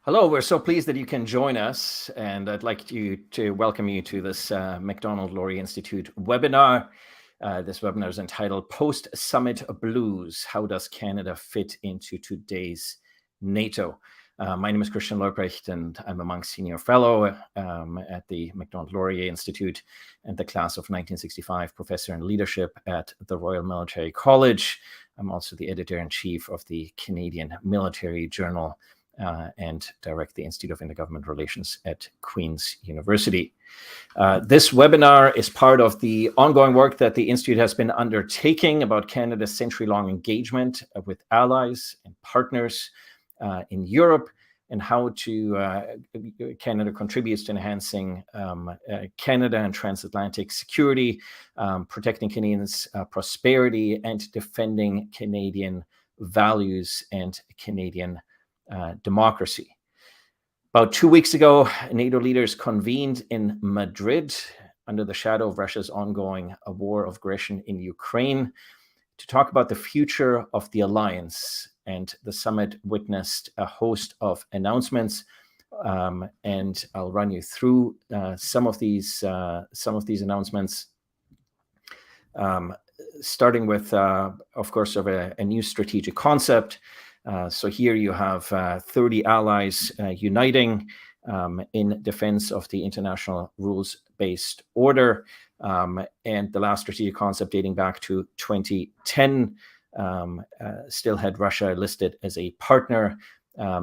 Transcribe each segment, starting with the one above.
Hello, we're so pleased that you can join us, and I'd like to welcome you to this Macdonald-Laurier Institute webinar. This webinar is entitled Post-Summit Blues, How Does Canada Fit into Today's NATO? My name is Christian Leuprecht, and I'm a Monk Senior Fellow at the Macdonald-Laurier Institute and the class of 1965 Professor in Leadership at the Royal Military College. I'm also the Editor-in-Chief of the Canadian Military Journal and direct the Institute of Intergovernmental Relations at Queen's University. This webinar is part of the ongoing work that the Institute has been undertaking about Canada's century-long engagement with allies and partners in Europe, and how Canada contributes to enhancing Canada and transatlantic security, protecting Canadians' prosperity, and defending Canadian values and Canadian democracy. About 2 weeks ago, NATO leaders convened in Madrid under the shadow of Russia's ongoing war of aggression in Ukraine to talk about the future of the alliance. And the summit witnessed a host of announcements, and I'll run you through some of these announcements. Starting with, of course, a new strategic concept. So here you have 30 allies uniting in defense of the international rules-based order. And the last strategic concept, dating back to 2010, still had Russia listed as a partner.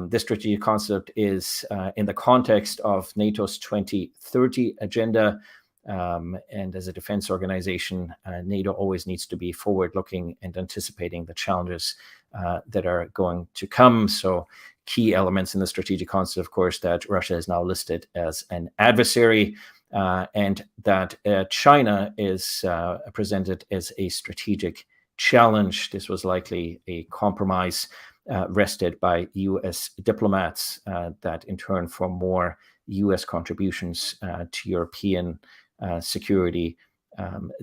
This strategic concept is in the context of NATO's 2030 agenda. And as a defense organization, NATO always needs to be forward-looking and anticipating the challenges that are going to come. So key elements in the strategic concept, of course, that Russia is now listed as an adversary, and that China is presented as a strategic challenge. This was likely a compromise wrested by U.S. diplomats that in turn for more U.S. contributions to European security,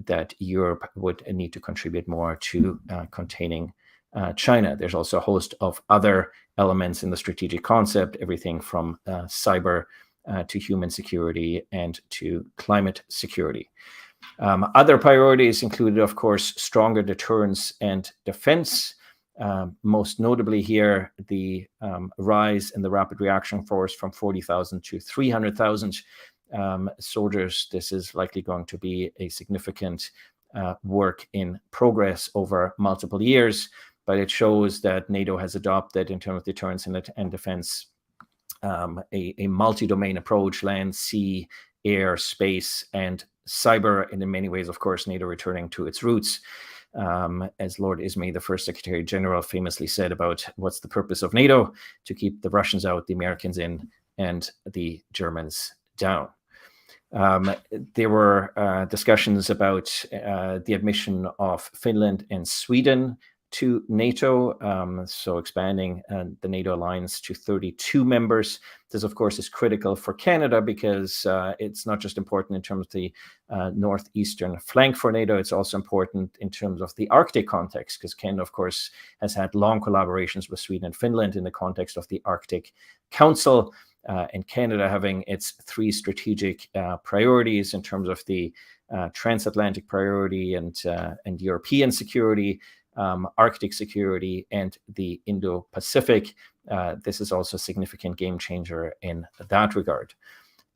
that Europe would need to contribute more to containing China. There's also a host of other elements in the strategic concept, everything from cyber to human security and to climate security. Other priorities included, of course, stronger deterrence and defense. Most notably here, the rise in the Rapid Reaction Force from 40,000 to 300,000 soldiers. This is likely going to be a significant work in progress over multiple years, but it shows that NATO has adopted, in terms of deterrence and defense, a multi-domain approach: land, sea, air, space, and cyber. And in many ways, of course, NATO returning to its roots. As Lord Ismay, the first Secretary General, famously said about what's the purpose of NATO: to keep the Russians out, the Americans in, and the Germans down. There were discussions about the admission of Finland and Sweden to NATO, so expanding the NATO alliance to 32 members. This, of course, is critical for Canada because it's not just important in terms of the northeastern flank for NATO, it's also important in terms of the Arctic context, because Canada, of course, has had long collaborations with Sweden and Finland in the context of the Arctic Council. And Canada having its three strategic priorities in terms of the transatlantic priority and European security, Arctic security, and the Indo-Pacific. This is also a significant game changer in that regard.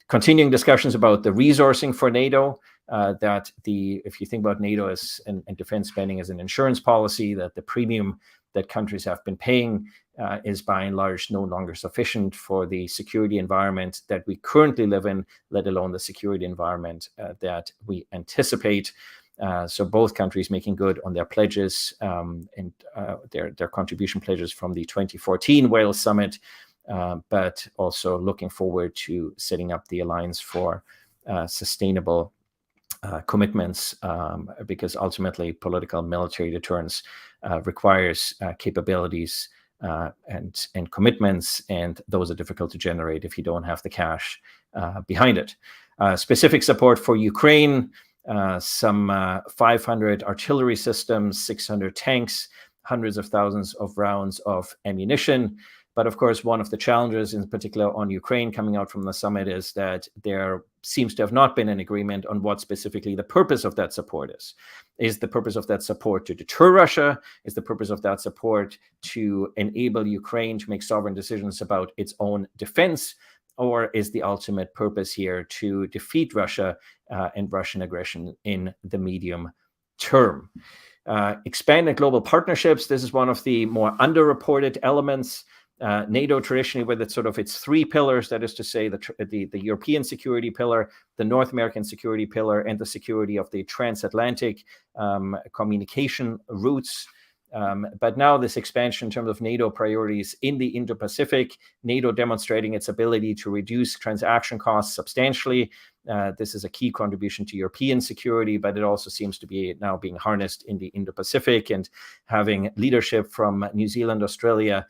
Continuing discussions about the resourcing for NATO, if you think about NATO as and defense spending as an insurance policy, that the premium that countries have been paying is by and large no longer sufficient for the security environment that we currently live in, let alone the security environment that we anticipate. So both countries making good on their pledges and their contribution pledges from the 2014 Wales Summit, but also looking forward to setting up the alliance for sustainable commitments, because ultimately political military deterrence requires capabilities and commitments, and those are difficult to generate if you don't have the cash behind it. Specific support for Ukraine, some 500 artillery systems, 600 tanks, hundreds of thousands of rounds of ammunition. But of course, one of the challenges, in particular on Ukraine, coming out from the summit is that there seems to have not been an agreement on what specifically the purpose of that support is. Is the purpose of that support to deter Russia? Is the purpose of that support to enable Ukraine to make sovereign decisions about its own defense? Or is the ultimate purpose here to defeat Russia and Russian aggression in the medium term? Expanded global partnerships. This is one of the more underreported elements. NATO traditionally, with its three pillars, that is to say, the European security pillar, the North American security pillar, and the security of the transatlantic communication routes. But now this expansion in terms of NATO priorities in the Indo-Pacific, NATO demonstrating its ability to reduce transaction costs substantially. This is a key contribution to European security, but it also seems to be now being harnessed in the Indo-Pacific, and having leadership from New Zealand, Australia,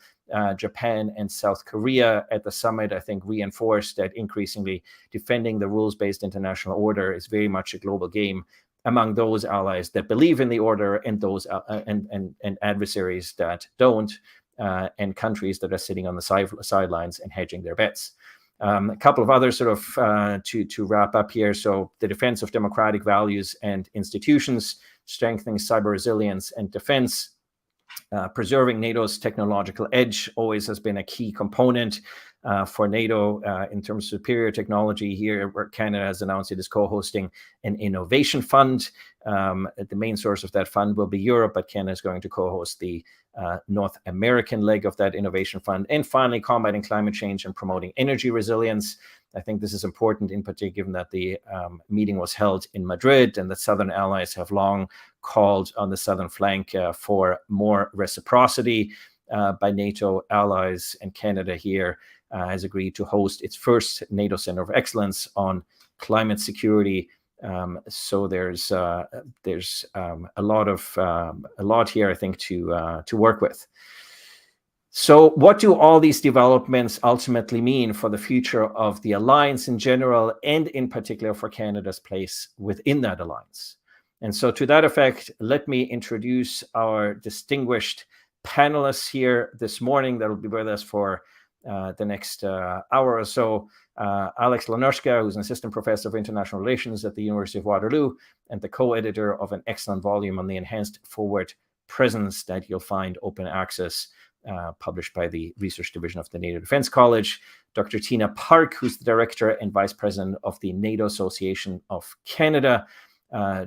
Japan, and South Korea at the summit, I think, reinforced that increasingly defending the rules-based international order is very much a global game among those allies that believe in the order, and those and adversaries that don't, and countries that are sitting on the sidelines and hedging their bets. A couple of others to wrap up here. So the defense of democratic values and institutions, strengthening cyber resilience and defense, preserving NATO's technological edge always has been a key component for NATO in terms of superior technology. Here, where Canada has announced it is co-hosting an innovation fund. The main source of that fund will be Europe, but Canada is going to co-host the North American leg of that innovation fund. And finally, combating climate change and promoting energy resilience. I think this is important, in particular, given that the meeting was held in Madrid, and the Southern allies have long called on the southern flank for more reciprocity by NATO allies, and Canada here has agreed to host its first NATO Center of Excellence on climate security. So there's a lot here, I think, to work with. So what do all these developments ultimately mean for the future of the alliance in general, and in particular for Canada's place within that alliance? And so to that effect, let me introduce our distinguished panelists here this morning that will be with us for the next hour or so. Alex Lanushka, who's an assistant professor of international relations at the University of Waterloo, and the co-editor of an excellent volume on the enhanced forward presence that you'll find open access, published by the Research Division of the NATO Defense College. Dr. Tina Park, who's the director and vice president of the NATO Association of Canada.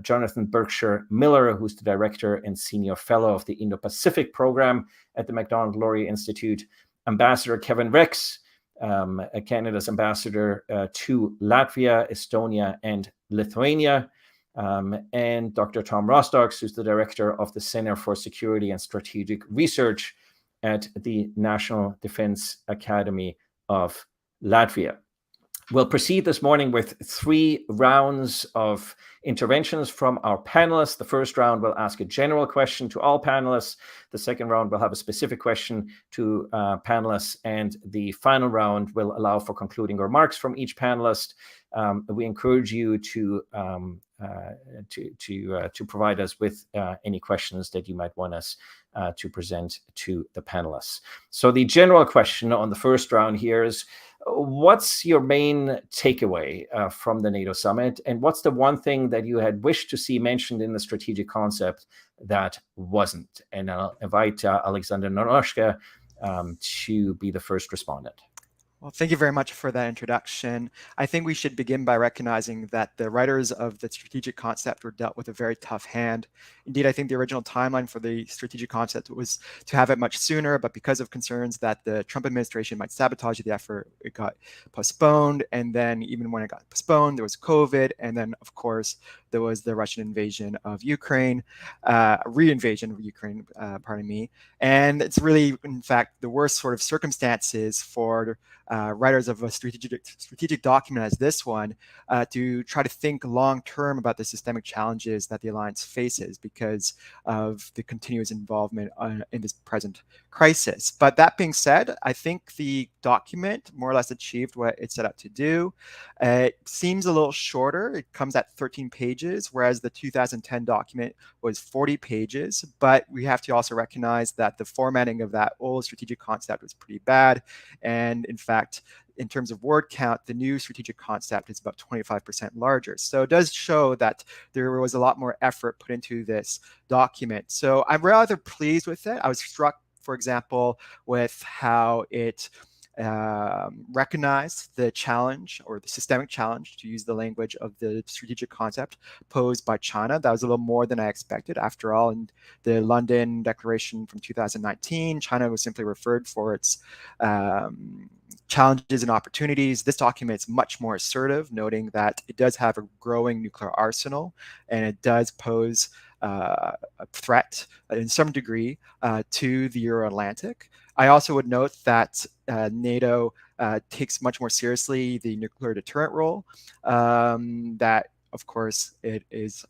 Jonathan Berkshire Miller, who's the director and senior fellow of the Indo-Pacific program at the Macdonald-Laurier Institute. Ambassador Kevin Rex, Canada's ambassador to Latvia, Estonia, and Lithuania. And Dr. Tom Rostock, who's the director of the Center for Security and Strategic Research at the National Defense Academy of Latvia. We'll proceed this morning with 3 rounds of interventions from our panelists. The first round will ask a general question to all panelists. The second round will have a specific question to panelists. And the final round will allow for concluding remarks from each panelist. We encourage you to provide us with any questions that you might want us to present to the panelists. So the general question on the first round here is, what's your main takeaway from the NATO summit? And what's the one thing that you had wished to see mentioned in the strategic concept that wasn't? And I'll invite Alexander Noroshka to be the first respondent. Well, thank you very much for that introduction. I think we should begin by recognizing that the writers of the strategic concept were dealt with a very tough hand. Indeed, I think the original timeline for the strategic concept was to have it much sooner, but because of concerns that the Trump administration might sabotage the effort, it got postponed. And then even when it got postponed, there was COVID. And then, of course, there was the Russian invasion of Ukraine, re-invasion of Ukraine, pardon me. And it's really, in fact, the worst sort of circumstances for writers of a strategic document as this one to try to think long-term about the systemic challenges that the alliance faces because of the continuous involvement in this present crisis. But that being said, I think the document more or less achieved what it set out to do. It seems a little shorter. It comes at 13 pages pages, whereas the 2010 document was 40 pages. But we have to also recognize that the formatting of that old strategic concept was pretty bad. And in fact, in terms of word count, the new strategic concept is about 25% larger. So it does show that there was a lot more effort put into this document. So I'm rather pleased with it. I was struck, for example, with how it recognized the challenge, or the systemic challenge, to use the language of the strategic concept, posed by China. That was a little more than I expected. After all, in the London Declaration from 2019, China was simply referred for its challenges and opportunities. This document is much more assertive, noting that it does have a growing nuclear arsenal, and it does pose a threat in some degree to the Euro-Atlantic. I also would note that NATO takes much more seriously the nuclear deterrent role. That, of course, its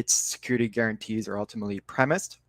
security guarantees are ultimately premised.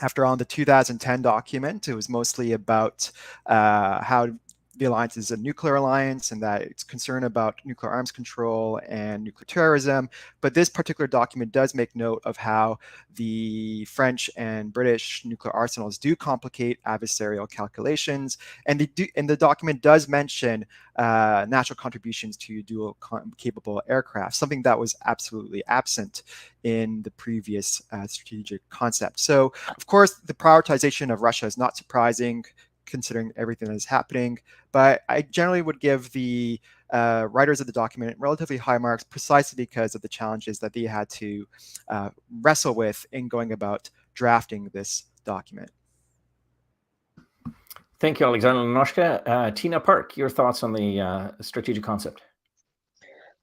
After all, in the 2010 document, it was mostly about how the alliance is a nuclear alliance and that it's concerned about nuclear arms control and nuclear terrorism. But this particular document does make note of how the French and British nuclear arsenals do complicate adversarial calculations. And the document does mention national contributions to dual capable aircraft, something that was absolutely absent in the previous strategic concept. So, of course, the prioritization of Russia is not surprising, considering everything that is happening. But I generally would give the writers of the document relatively high marks, precisely because of the challenges that they had to wrestle with in going about drafting this document. Thank you, Alexander Lenoshka. Tina Park, your thoughts on the strategic concept?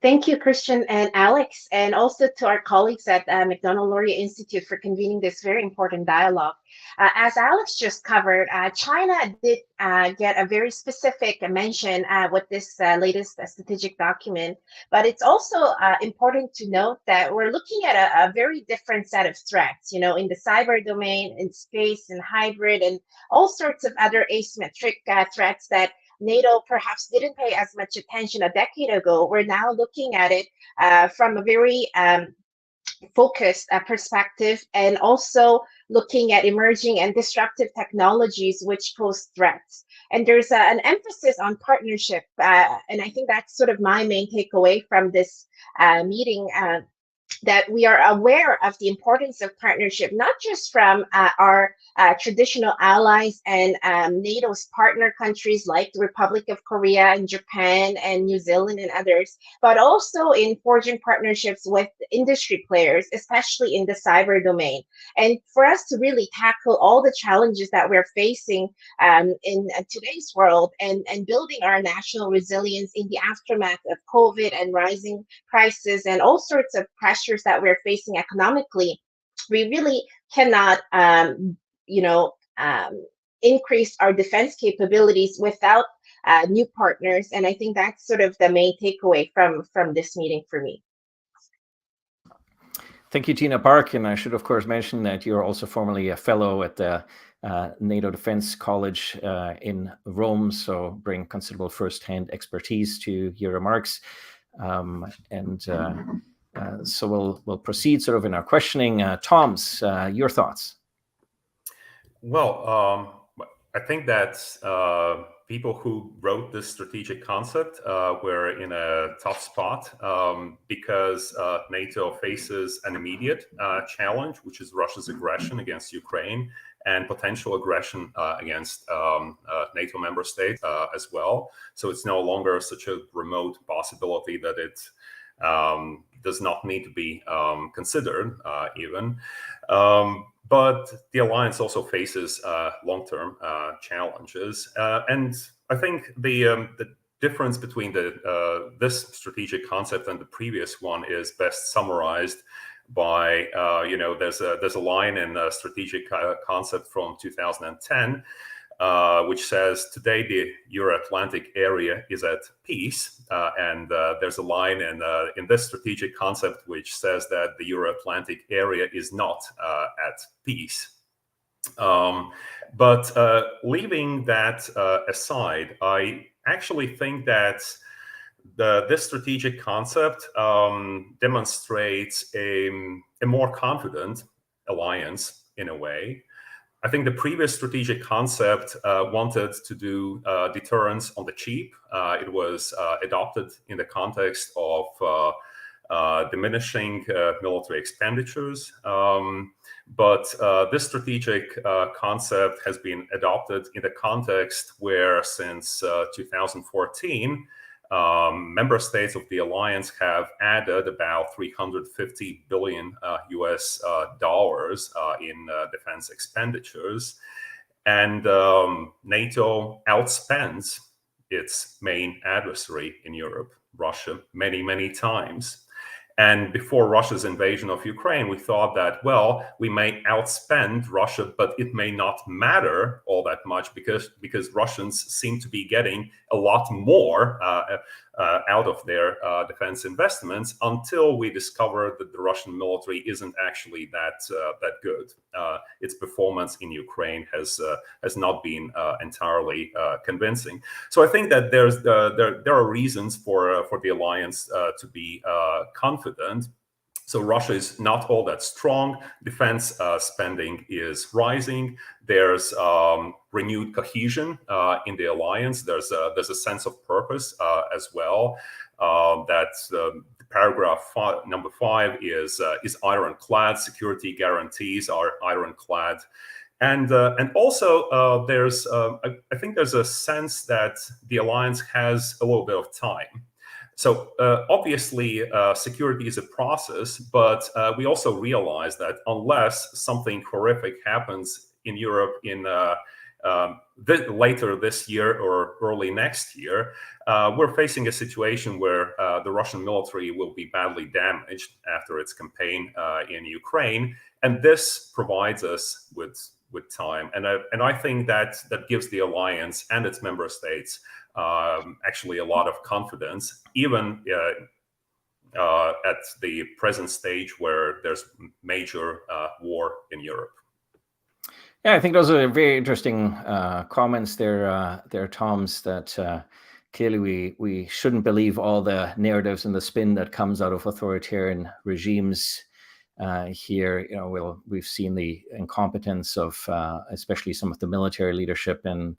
Thank you, Christian and Alex, and also to our colleagues at Macdonald-Laurier Institute for convening this very important dialogue. As Alex just covered, China did get a very specific mention with this latest strategic document, but it's also important to note that we're looking at a very different set of threats, in the cyber domain, in space, and hybrid, and all sorts of other asymmetric threats that NATO perhaps didn't pay as much attention a decade ago. We're now looking at it from a very focused perspective, and also looking at emerging and disruptive technologies which pose threats. And there's an emphasis on partnership, and I think that's sort of my main takeaway from this meeting. That we are aware of the importance of partnership, not just from our traditional allies and NATO's partner countries like the Republic of Korea and Japan and New Zealand and others, but also in forging partnerships with industry players, especially in the cyber domain. And for us to really tackle all the challenges that we're facing in today's world, and building our national resilience in the aftermath of COVID and rising prices and all sorts of pressures that we're facing economically, we really cannot, increase our defense capabilities without new partners. And I think that's sort of the main takeaway from this meeting for me. Thank you, Tina Park. And I should, of course, mention that you're also formerly a fellow at the NATO Defense College in Rome, so bring considerable first-hand expertise to your remarks. So we'll proceed sort of in our questioning. Tom's, your thoughts? Well, I think that people who wrote this strategic concept were in a tough spot because NATO faces an immediate challenge, which is Russia's aggression against Ukraine and potential aggression against NATO member states as well. So it's no longer such a remote possibility that it does not need to be considered even. But the alliance also faces long-term challenges. And I think the difference between this strategic concept and the previous one is best summarized by, there's a line in a strategic concept from 2010, which says, today the Euro-Atlantic area is at peace. And there's a line in this strategic concept which says that the Euro-Atlantic area is not at peace. But leaving that aside, I actually think that this strategic concept demonstrates a more confident alliance in a way. I think the previous strategic concept wanted to do deterrence on the cheap. It was adopted in the context of diminishing military expenditures. But this strategic concept has been adopted in the context where since 2014, member states of the alliance have added about $350 billion US dollars in defense expenditures. And NATO outspends its main adversary in Europe, Russia, many, many times. And before Russia's invasion of Ukraine, we thought that, well, we may outspend Russia, but it may not matter all that much because Russians seem to be getting a lot more out of their defense investments, until we discover that the Russian military isn't actually that good. Its performance in Ukraine has not been entirely convincing. So I think that there are reasons for the alliance to be confident. So Russia is not all that strong. Defense spending is rising. There's renewed cohesion in the alliance. There's a sense of purpose as well. Paragraph number 5 is ironclad. Security guarantees are ironclad. And also there's I think there's a sense that the alliance has a little bit of time. So obviously, security is a process, but we also realize that unless something horrific happens in Europe in later this year or early next year, we're facing a situation where the Russian military will be badly damaged after its campaign in Ukraine, and this provides us with time. And I think that gives the alliance and its member states actually a lot of confidence, even at the present stage where there's major war in Europe. Yeah, I think those are very interesting comments there, Tom's, that clearly we shouldn't believe all the narratives and the spin that comes out of authoritarian regimes. Here, we've seen the incompetence of especially some of the military leadership in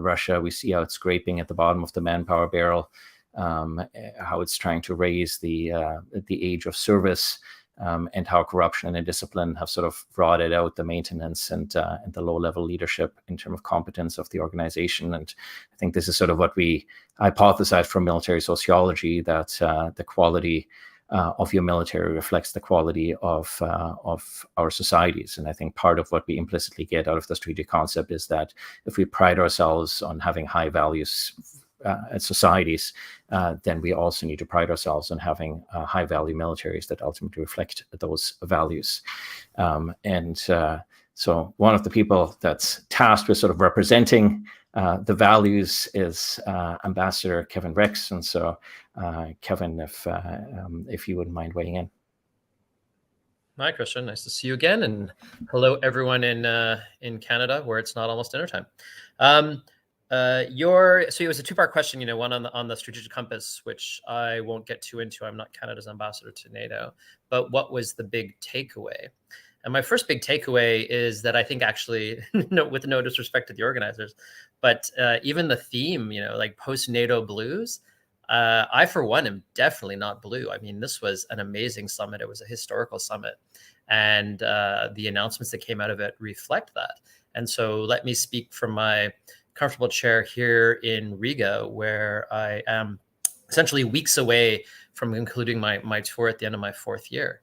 Russia. We see how it's scraping at the bottom of the manpower barrel, how it's trying to raise the age of service, and how corruption and indiscipline have sort of rotted out the maintenance and the low-level leadership in terms of competence of the organization. And I think this is sort of what we hypothesize from military sociology, that the quality of your military reflects the quality of our societies. And I think part of what we implicitly get out of the strategic concept is that if we pride ourselves on having high values societies, then we also need to pride ourselves on having high value militaries that ultimately reflect those values. So one of the people that's tasked with sort of representing the values is Ambassador Kevin Rex. And so, Kevin, if you wouldn't mind weighing in. Hi, Christian. Nice to see you again, and hello everyone in Canada, where it's not almost dinner time. So it was a two-part question. One on the strategic compass, which I won't get too into. I'm not Canada's ambassador to NATO, but what was the big takeaway? And my first big takeaway is that I think actually, with no disrespect to the organizers, but even the theme, like post-NATO blues, I, for one, am definitely not blue. I mean, this was an amazing summit. It was a historical summit. And the announcements that came out of it reflect that. And so let me speak from my comfortable chair here in Riga, where I am essentially weeks away from concluding my tour at the end of my 4th year.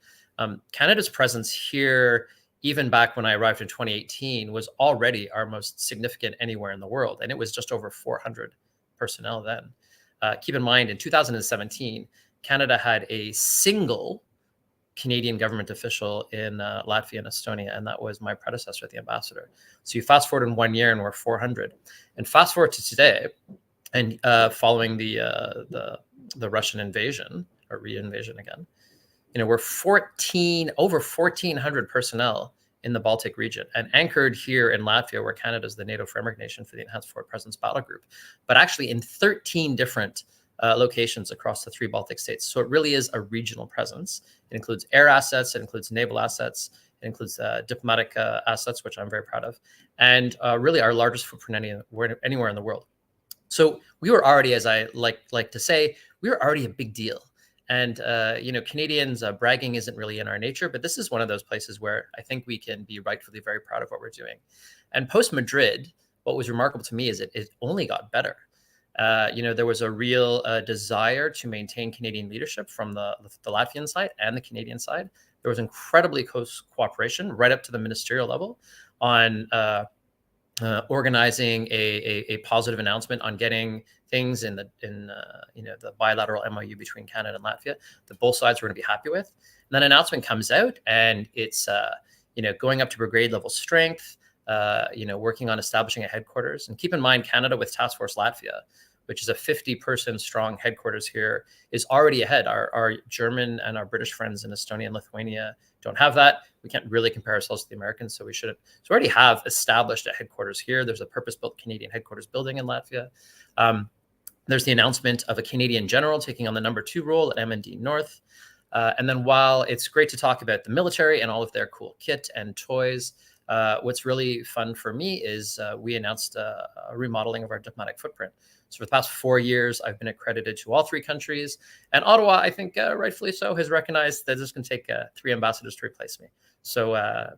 Canada's presence here, even back when I arrived in 2018, was already our most significant anywhere in the world. And it was just over 400 personnel then. Keep in mind, in 2017, Canada had a single Canadian government official in Latvia and Estonia, and that was my predecessor, the ambassador. So you fast forward in 1 year and we're 400. And fast forward to today, and following the Russian invasion, or re-invasion again, we're over 1,400 personnel in the Baltic region, and anchored here in Latvia, where Canada is the NATO framework nation for the Enhanced Forward Presence Battle Group, but actually in 13 different locations across the 3 Baltic states. So it really is a regional presence. It includes air assets, it includes naval assets, it includes diplomatic assets, which I'm very proud of, and really our largest footprint anywhere in the world. So we were already, as I like to say, we were already a big deal. And Canadians bragging isn't really in our nature, but this is one of those places where I think we can be rightfully very proud of what we're doing. And post Madrid, what was remarkable to me is it only got better. There was a real desire to maintain Canadian leadership from the Latvian side and the Canadian side. There was incredibly close cooperation right up to the ministerial level on organizing a positive announcement on getting things in the bilateral MOU between Canada and Latvia that both sides were going to be happy with. And then an announcement comes out, and it's going up to brigade level strength. Working on establishing a headquarters. And keep in mind, Canada with Task Force Latvia, which is a 50-person strong headquarters here, is already ahead. Our German and our British friends in Estonia and Lithuania don't have that. We can't really compare ourselves to the Americans, so we shouldn't. So we already have established a headquarters here. There's a purpose-built Canadian headquarters building in Latvia. There's the announcement of a Canadian general taking on the number 2 role at MND North. And then while it's great to talk about the military and all of their cool kit and toys, what's really fun for me is we announced a remodeling of our diplomatic footprint. So for the past 4 years, I've been accredited to all 3 countries. And Ottawa, I think rightfully so, has recognized that this can take 3 ambassadors to replace me. So,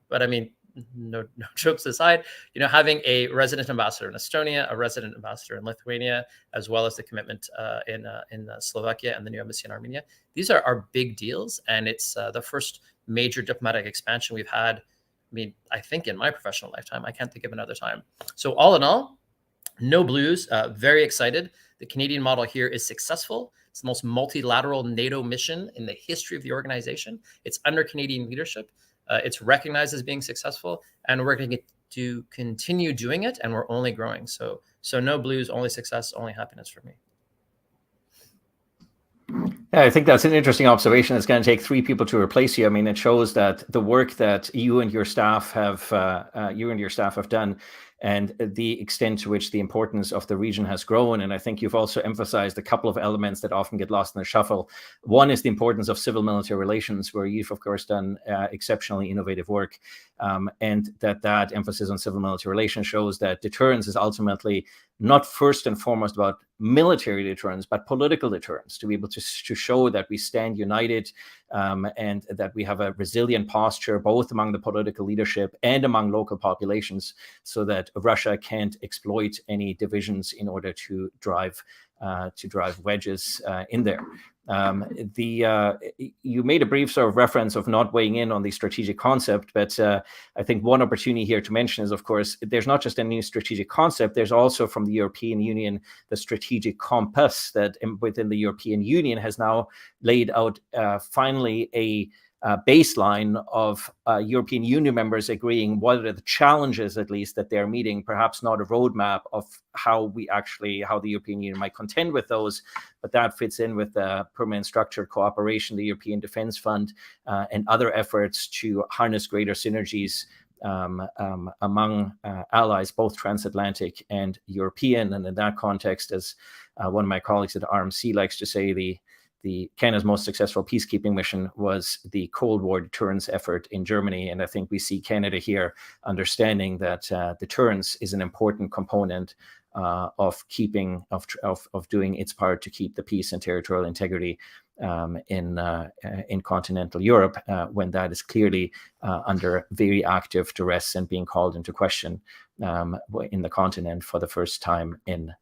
but I mean, no jokes aside, having a resident ambassador in Estonia, a resident ambassador in Lithuania, as well as the commitment in Slovakia and the new embassy in Armenia, these are big deals. And it's the first major diplomatic expansion we've had. I think in my professional lifetime. I can't think of another time. So all in all, no blues, very excited. The Canadian model here is successful. It's the most multilateral NATO mission in the history of the organization. It's under Canadian leadership. It's recognized as being successful, and we're going to continue doing it, and we're only growing. So no blues, only success, only happiness for me. Yeah, I think that's an interesting observation. It's going to take 3 people to replace you. I mean, it shows that the work that you and your staff have done, and the extent to which the importance of the region has grown. And I think you've also emphasized a couple of elements that often get lost in the shuffle. One is the importance of civil-military relations, where you've, of course, done exceptionally innovative work. And that emphasis on civil-military relations shows that deterrence is ultimately not first and foremost about military deterrence, but political deterrence, to be able to show that we stand united and that we have a resilient posture, both among the political leadership and among local populations, so that Russia can't exploit any divisions in order to drive wedges in there. You made a brief sort of reference of not weighing in on the strategic concept, but I think one opportunity here to mention is, of course, there's not just a new strategic concept, there's also from the European Union, the strategic compass that within the European Union has now laid out finally a baseline of European Union members agreeing what are the challenges, at least, that they're meeting, perhaps not a roadmap of how the European Union might contend with those, but that fits in with the permanent structured cooperation, the European Defence Fund, and other efforts to harness greater synergies among allies, both transatlantic and European. And in that context, as one of my colleagues at RMC likes to say, the Canada's most successful peacekeeping mission was the Cold War deterrence effort in Germany. And I think we see Canada here understanding that deterrence is an important component of doing its part to keep the peace and territorial integrity in continental Europe, when that is clearly under very active duress and being called into question in the continent for the first time in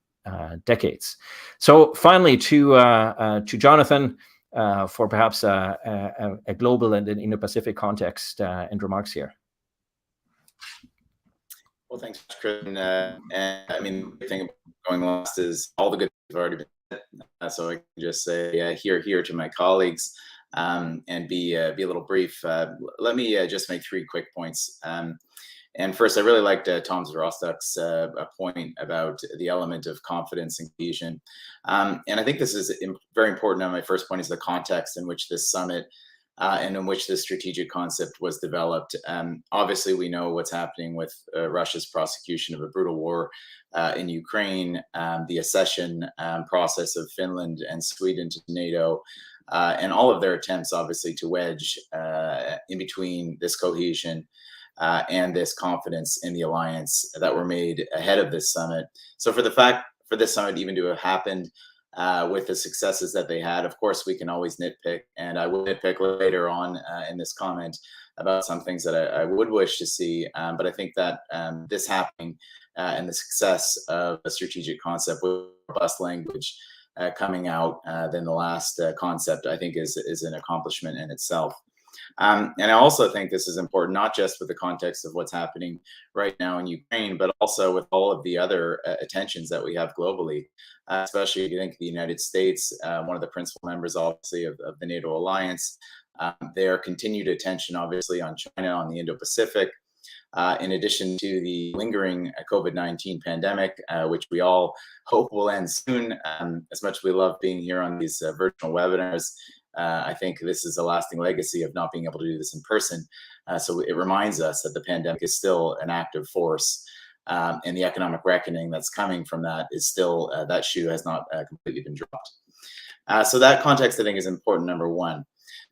decades. So finally, to Jonathan, for perhaps a global and an Indo-Pacific context and remarks here. Well, thanks, Christian. And I mean, the thing about going last is all the good things have already been said. So I can just say here to my colleagues and be a little brief. Let me just make 3 quick points. And first, I really liked Tom Zrostok's point about the element of confidence and cohesion. And I think this is very important. And my first point is the context in which this summit and in which the strategic concept was developed. Obviously, we know what's happening with Russia's prosecution of a brutal war in Ukraine, the accession process of Finland and Sweden to NATO, and all of their attempts, obviously, to wedge in between this cohesion and this confidence in the alliance that were made ahead of this summit. So for this summit even to have happened with the successes that they had, of course, we can always nitpick, and I will nitpick later on in this comment about some things that I would wish to see. But I think that this happening and the success of a strategic concept with robust language coming out than the last concept, I think is an accomplishment in itself. And I also think this is important, not just with the context of what's happening right now in Ukraine, but also with all of the other attentions that we have globally, especially if you think of the United States, one of the principal members, obviously, of the NATO alliance. Their continued attention, obviously, on China, on the Indo-Pacific, in addition to the lingering COVID-19 pandemic, which we all hope will end soon. As much as we love being here on these virtual webinars, I think this is a lasting legacy of not being able to do this in person. So it reminds us that the pandemic is still an active force, and the economic reckoning that's coming from that is still, that shoe has not completely been dropped. So that context, I think, is important, number one.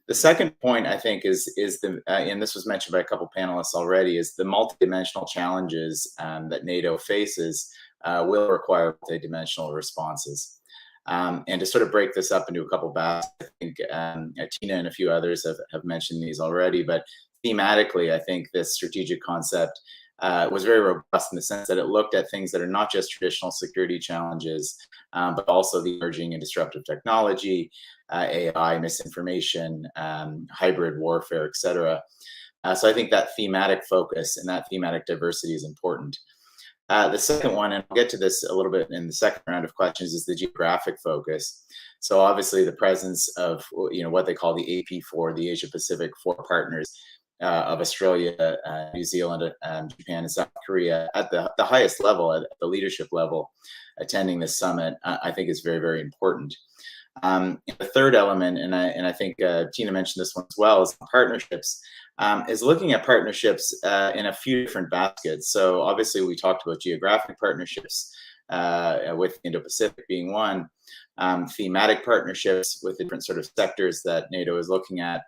The second point, I think, is the, and this was mentioned by a couple panelists already, is the multidimensional challenges that NATO faces will require multidimensional responses. And to sort of break this up into a couple baskets, I think Tina and a few others have mentioned these already, but thematically, I think this strategic concept was very robust in the sense that it looked at things that are not just traditional security challenges, but also the emerging and disruptive technology, AI, misinformation, hybrid warfare, etc. So I think that thematic focus and that thematic diversity is important. The second one, and I'll get to this a little bit in the second round of questions, is the geographic focus. So obviously the presence of what they call the AP4, the Asia Pacific 4 partners of Australia, New Zealand, Japan, and South Korea at the highest level, at the leadership level, attending this summit, I think is very, very important. The third element, and I think Tina mentioned this one as well, is partnerships. Is looking at partnerships in a few different baskets. So obviously we talked about geographic partnerships with Indo-Pacific being one, thematic partnerships with different sort of sectors that NATO is looking at,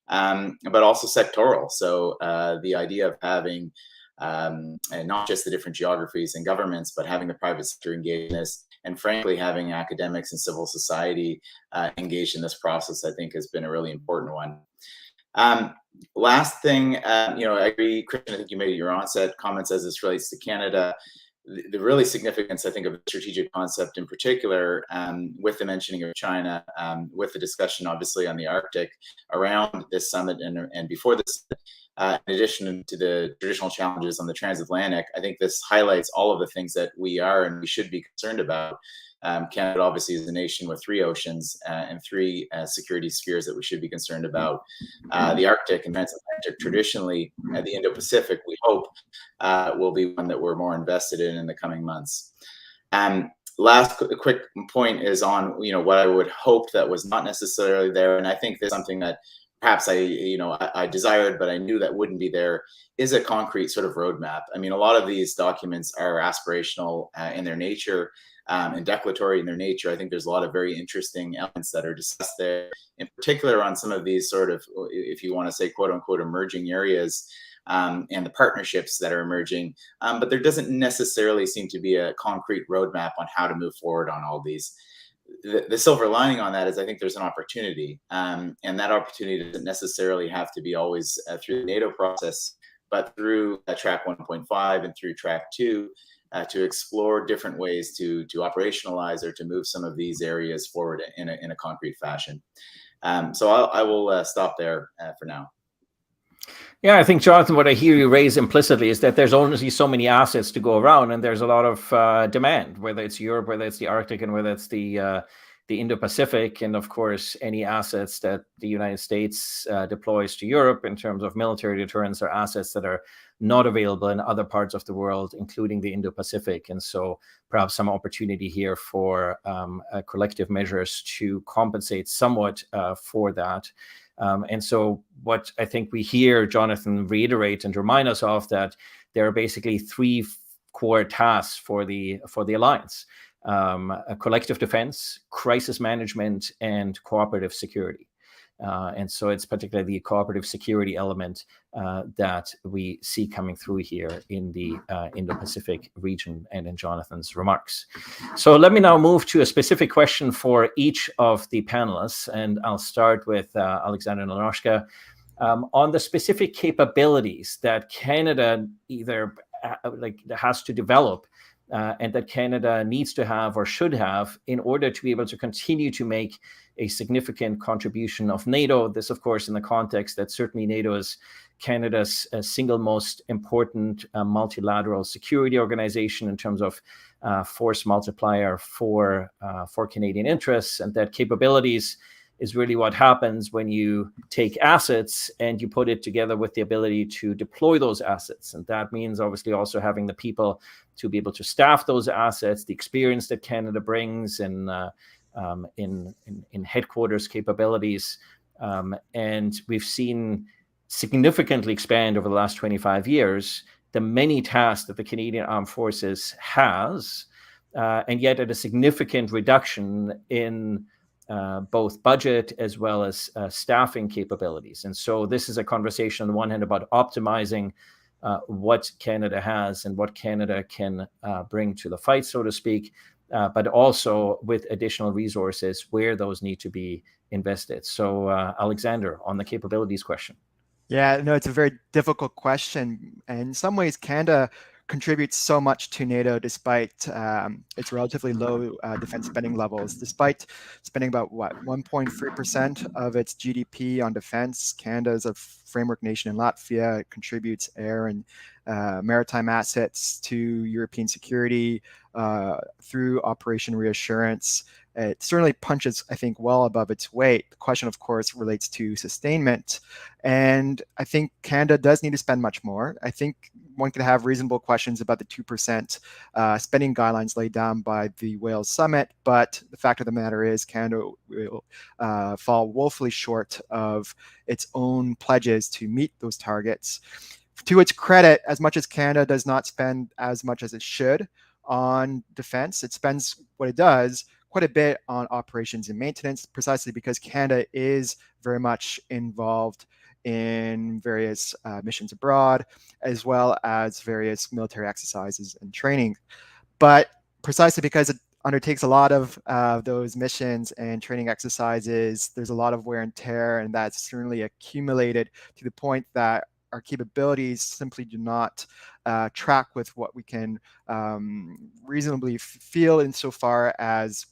but also sectoral. So the idea of having and not just the different geographies and governments, but having the private sector engage in this, and frankly, having academics and civil society engaged in this process, I think has been a really important one. Last thing, I agree, Christian, I think you made your onset comments as this relates to Canada. The really significance, I think, of the strategic concept in particular, with the mentioning of China, with the discussion, obviously, on the Arctic around this summit and before this, in addition to the traditional challenges on the transatlantic, I think this highlights all of the things that we are and we should be concerned about. Canada obviously is a nation with 3 oceans and 3 security spheres that we should be concerned about. The Arctic and transatlantic, traditionally, the Indo-Pacific, we hope, will be one that we're more invested in the coming months. Last quick point is on what I would hope that was not necessarily there, and I think there's something that perhaps I desired, but I knew that wouldn't be there, is a concrete sort of roadmap. I mean, a lot of these documents are aspirational in their nature and declaratory in their nature. I think there's a lot of very interesting elements that are discussed there, in particular on some of these sort of, if you want to say, quote unquote, emerging areas and the partnerships that are emerging. But there doesn't necessarily seem to be a concrete roadmap on how to move forward on all these. The silver lining on that is I think there's an opportunity, and that opportunity doesn't necessarily have to be always through the NATO process, but through track 1.5 and through track 2 to explore different ways to operationalize or to move some of these areas forward in a concrete fashion. So I will stop there for now. Yeah, I think, Jonathan, what I hear you raise implicitly is that there's only so many assets to go around, and there's a lot of demand, whether it's Europe, whether it's the Arctic, and whether it's the Indo-Pacific, and of course, any assets that the United States deploys to Europe in terms of military deterrence are assets that are not available in other parts of the world, including the Indo-Pacific. And so perhaps some opportunity here for collective measures to compensate somewhat for that. And so what I think we hear Jonathan reiterate and remind us of, that there are basically three core tasks for the alliance: a collective defense, crisis management, and cooperative security. And so it's particularly the cooperative security element that we see coming through here in the Indo-Pacific region and in Jonathan's remarks. So let me now move to a specific question for each of the panelists, and I'll start with Alexander Naroshka on the specific capabilities that Canada either has to develop and that Canada needs to have or should have in order to be able to continue to make a significant contribution of NATO. This, of course, in the context that certainly NATO is Canada's single most important multilateral security organization in terms of force multiplier for Canadian interests, and that capabilities is really what happens when you take assets and you put it together with the ability to deploy those assets. And that means obviously also having the people to be able to staff those assets, the experience that Canada brings in headquarters capabilities. And we've seen significantly expand over the last 25 years the many tasks that the Canadian Armed Forces has, and yet at a significant reduction in both budget as well as staffing capabilities. And so this is a conversation on the one hand about optimizing what Canada has and what Canada can bring to the fight, so to speak, but also with additional resources where those need to be invested. So Alexander, on the capabilities question. Yeah, no, it's a very difficult question. And in some ways, Canada contributes so much to NATO despite its relatively low defense spending levels. Despite spending about 1.3% of its GDP on defense, Canada is a framework nation in Latvia. It contributes air and maritime assets to European security through Operation Reassurance. It certainly punches, I think, well above its weight. The question, of course, relates to sustainment. And I think Canada does need to spend much more. I think one could have reasonable questions about the 2% spending guidelines laid down by the Wales summit. But the fact of the matter is Canada will fall woefully short of its own pledges to meet those targets. To its credit, as much as Canada does not spend as much as it should on defense, it spends what it does quite a bit on operations and maintenance, precisely because Canada is very much involved in various missions abroad, as well as various military exercises and training. But precisely because it undertakes a lot of those missions and training exercises, there's a lot of wear and tear, and that's certainly accumulated to the point that our capabilities simply do not track with what we can reasonably feel insofar as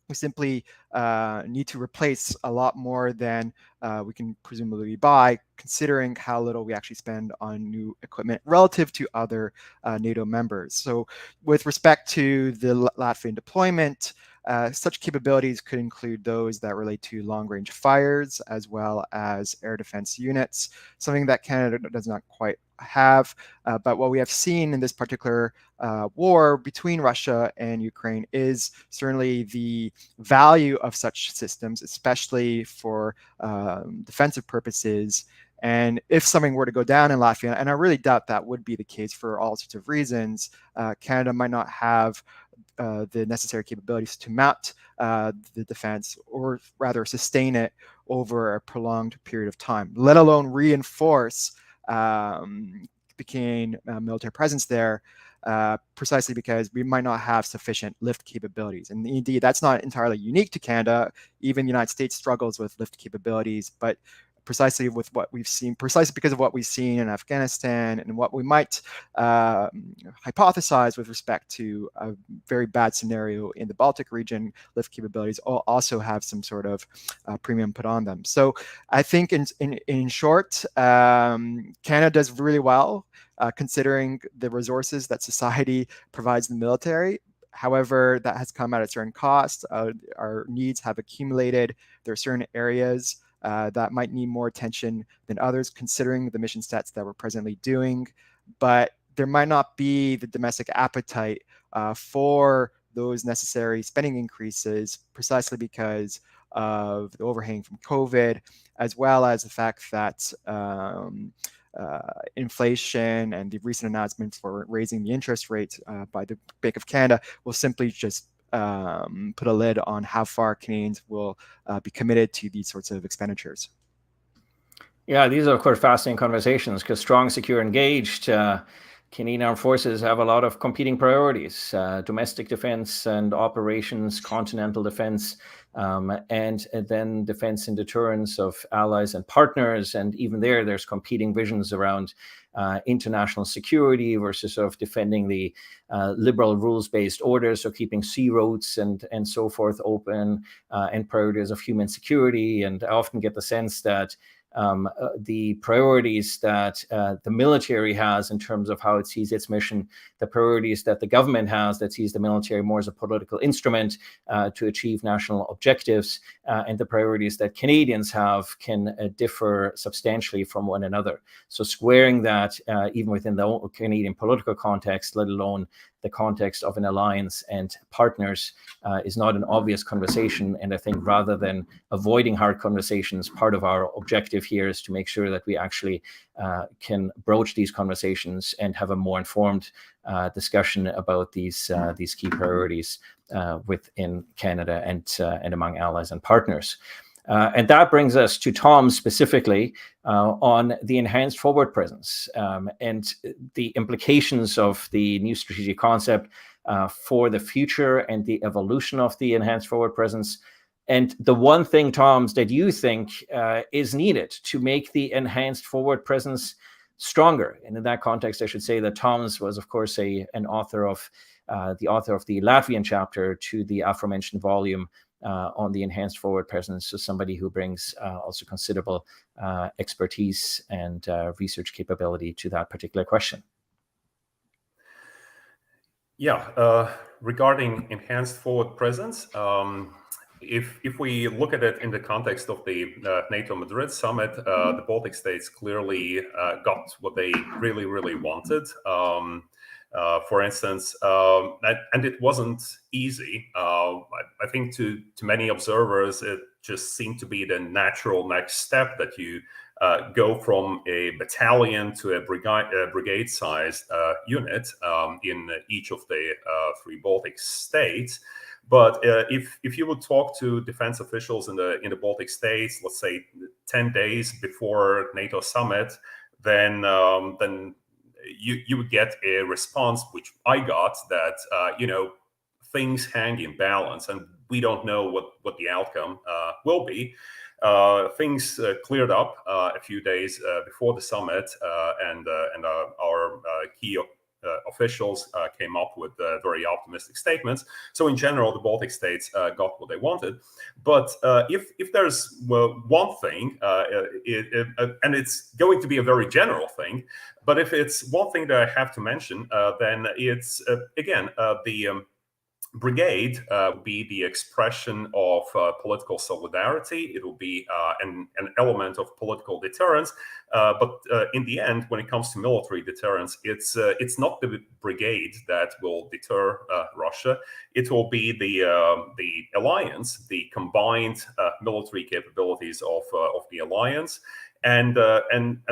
we simply need to replace a lot more than we can presumably buy, considering how little we actually spend on new equipment relative to other NATO members. So with respect to the Latvian deployment, such capabilities could include those that relate to long-range fires, as well as air defense units, something that Canada does not quite have. But what we have seen in this particular war between Russia and Ukraine is certainly the value of such systems, especially for defensive purposes. And if something were to go down in Latvia, and I really doubt that would be the case for all sorts of reasons, Canada might not have the necessary capabilities to mount the defense, or rather sustain it over a prolonged period of time, let alone reinforce the Canadian military presence there, precisely because we might not have sufficient lift capabilities. And indeed, that's not entirely unique to Canada. Even the United States struggles with lift capabilities, but precisely with what we've seen, precisely because of what we've seen in Afghanistan and what we might hypothesize with respect to a very bad scenario in the Baltic region, lift capabilities also have some sort of premium put on them. So I think in short, Canada does really well considering the resources that society provides the military. However, that has come at a certain cost. Our needs have accumulated. There are certain areas that might need more attention than others, considering the mission sets that we're presently doing. But there might not be the domestic appetite for those necessary spending increases, precisely because of the overhang from COVID, as well as the fact that inflation and the recent announcements for raising the interest rates by the Bank of Canada will simply just put a lid on how far Canadians will be committed to these sorts of expenditures. Yeah, these are, of course, fascinating conversations because strong, secure, engaged Canadian Armed Forces have a lot of competing priorities, domestic defense and operations, continental defense, and then defense and deterrence of allies and partners. And even there's competing visions around international security versus sort of defending the liberal rules-based orders, so keeping sea routes and so forth open, and priorities of human security. And I often get the sense that the priorities that the military has in terms of how it sees its mission, the priorities that the government has that sees the military more as a political instrument to achieve national objectives, and the priorities that Canadians have can differ substantially from one another. So squaring that even within the Canadian political context, let alone the context of an alliance and partners, is not an obvious conversation. And I think rather than avoiding hard conversations, part of our objective here is to make sure that we actually can broach these conversations and have a more informed discussion about these key priorities within Canada and among allies and partners. And that brings us to Tom specifically on the enhanced forward presence and the implications of the new strategic concept for the future and the evolution of the enhanced forward presence. And the one thing, Tom, that you think is needed to make the enhanced forward presence stronger. And in that context, I should say that Tom's was, of course, the author of the Latvian chapter to the aforementioned volume on the enhanced forward presence, so somebody who brings also considerable expertise and research capability to that particular question. Yeah, regarding enhanced forward presence, if we look at it in the context of the NATO Madrid summit, the Baltic states clearly got what they really wanted. For instance, and it wasn't easy. I think to many observers, it just seemed to be the natural next step that you go from a battalion to a brigade-sized unit in each of the three Baltic states. But if you would talk to defense officials in the Baltic states, let's say 10 days before NATO summit, then you would get a response, which I got, that things hang in balance, and we don't know what the outcome will be. Things cleared up a few days before the summit, and our key officials came up with very optimistic statements. So in general, the Baltic states got what they wanted. But if there's one thing, and it's going to be a very general thing, but if it's one thing that I have to mention, then it's, again, the brigade will be the expression of political solidarity. It will be an element of political deterrence. But in the end, when it comes to military deterrence, it's not the brigade that will deter Russia. It will be the alliance, the combined military capabilities of the alliance. And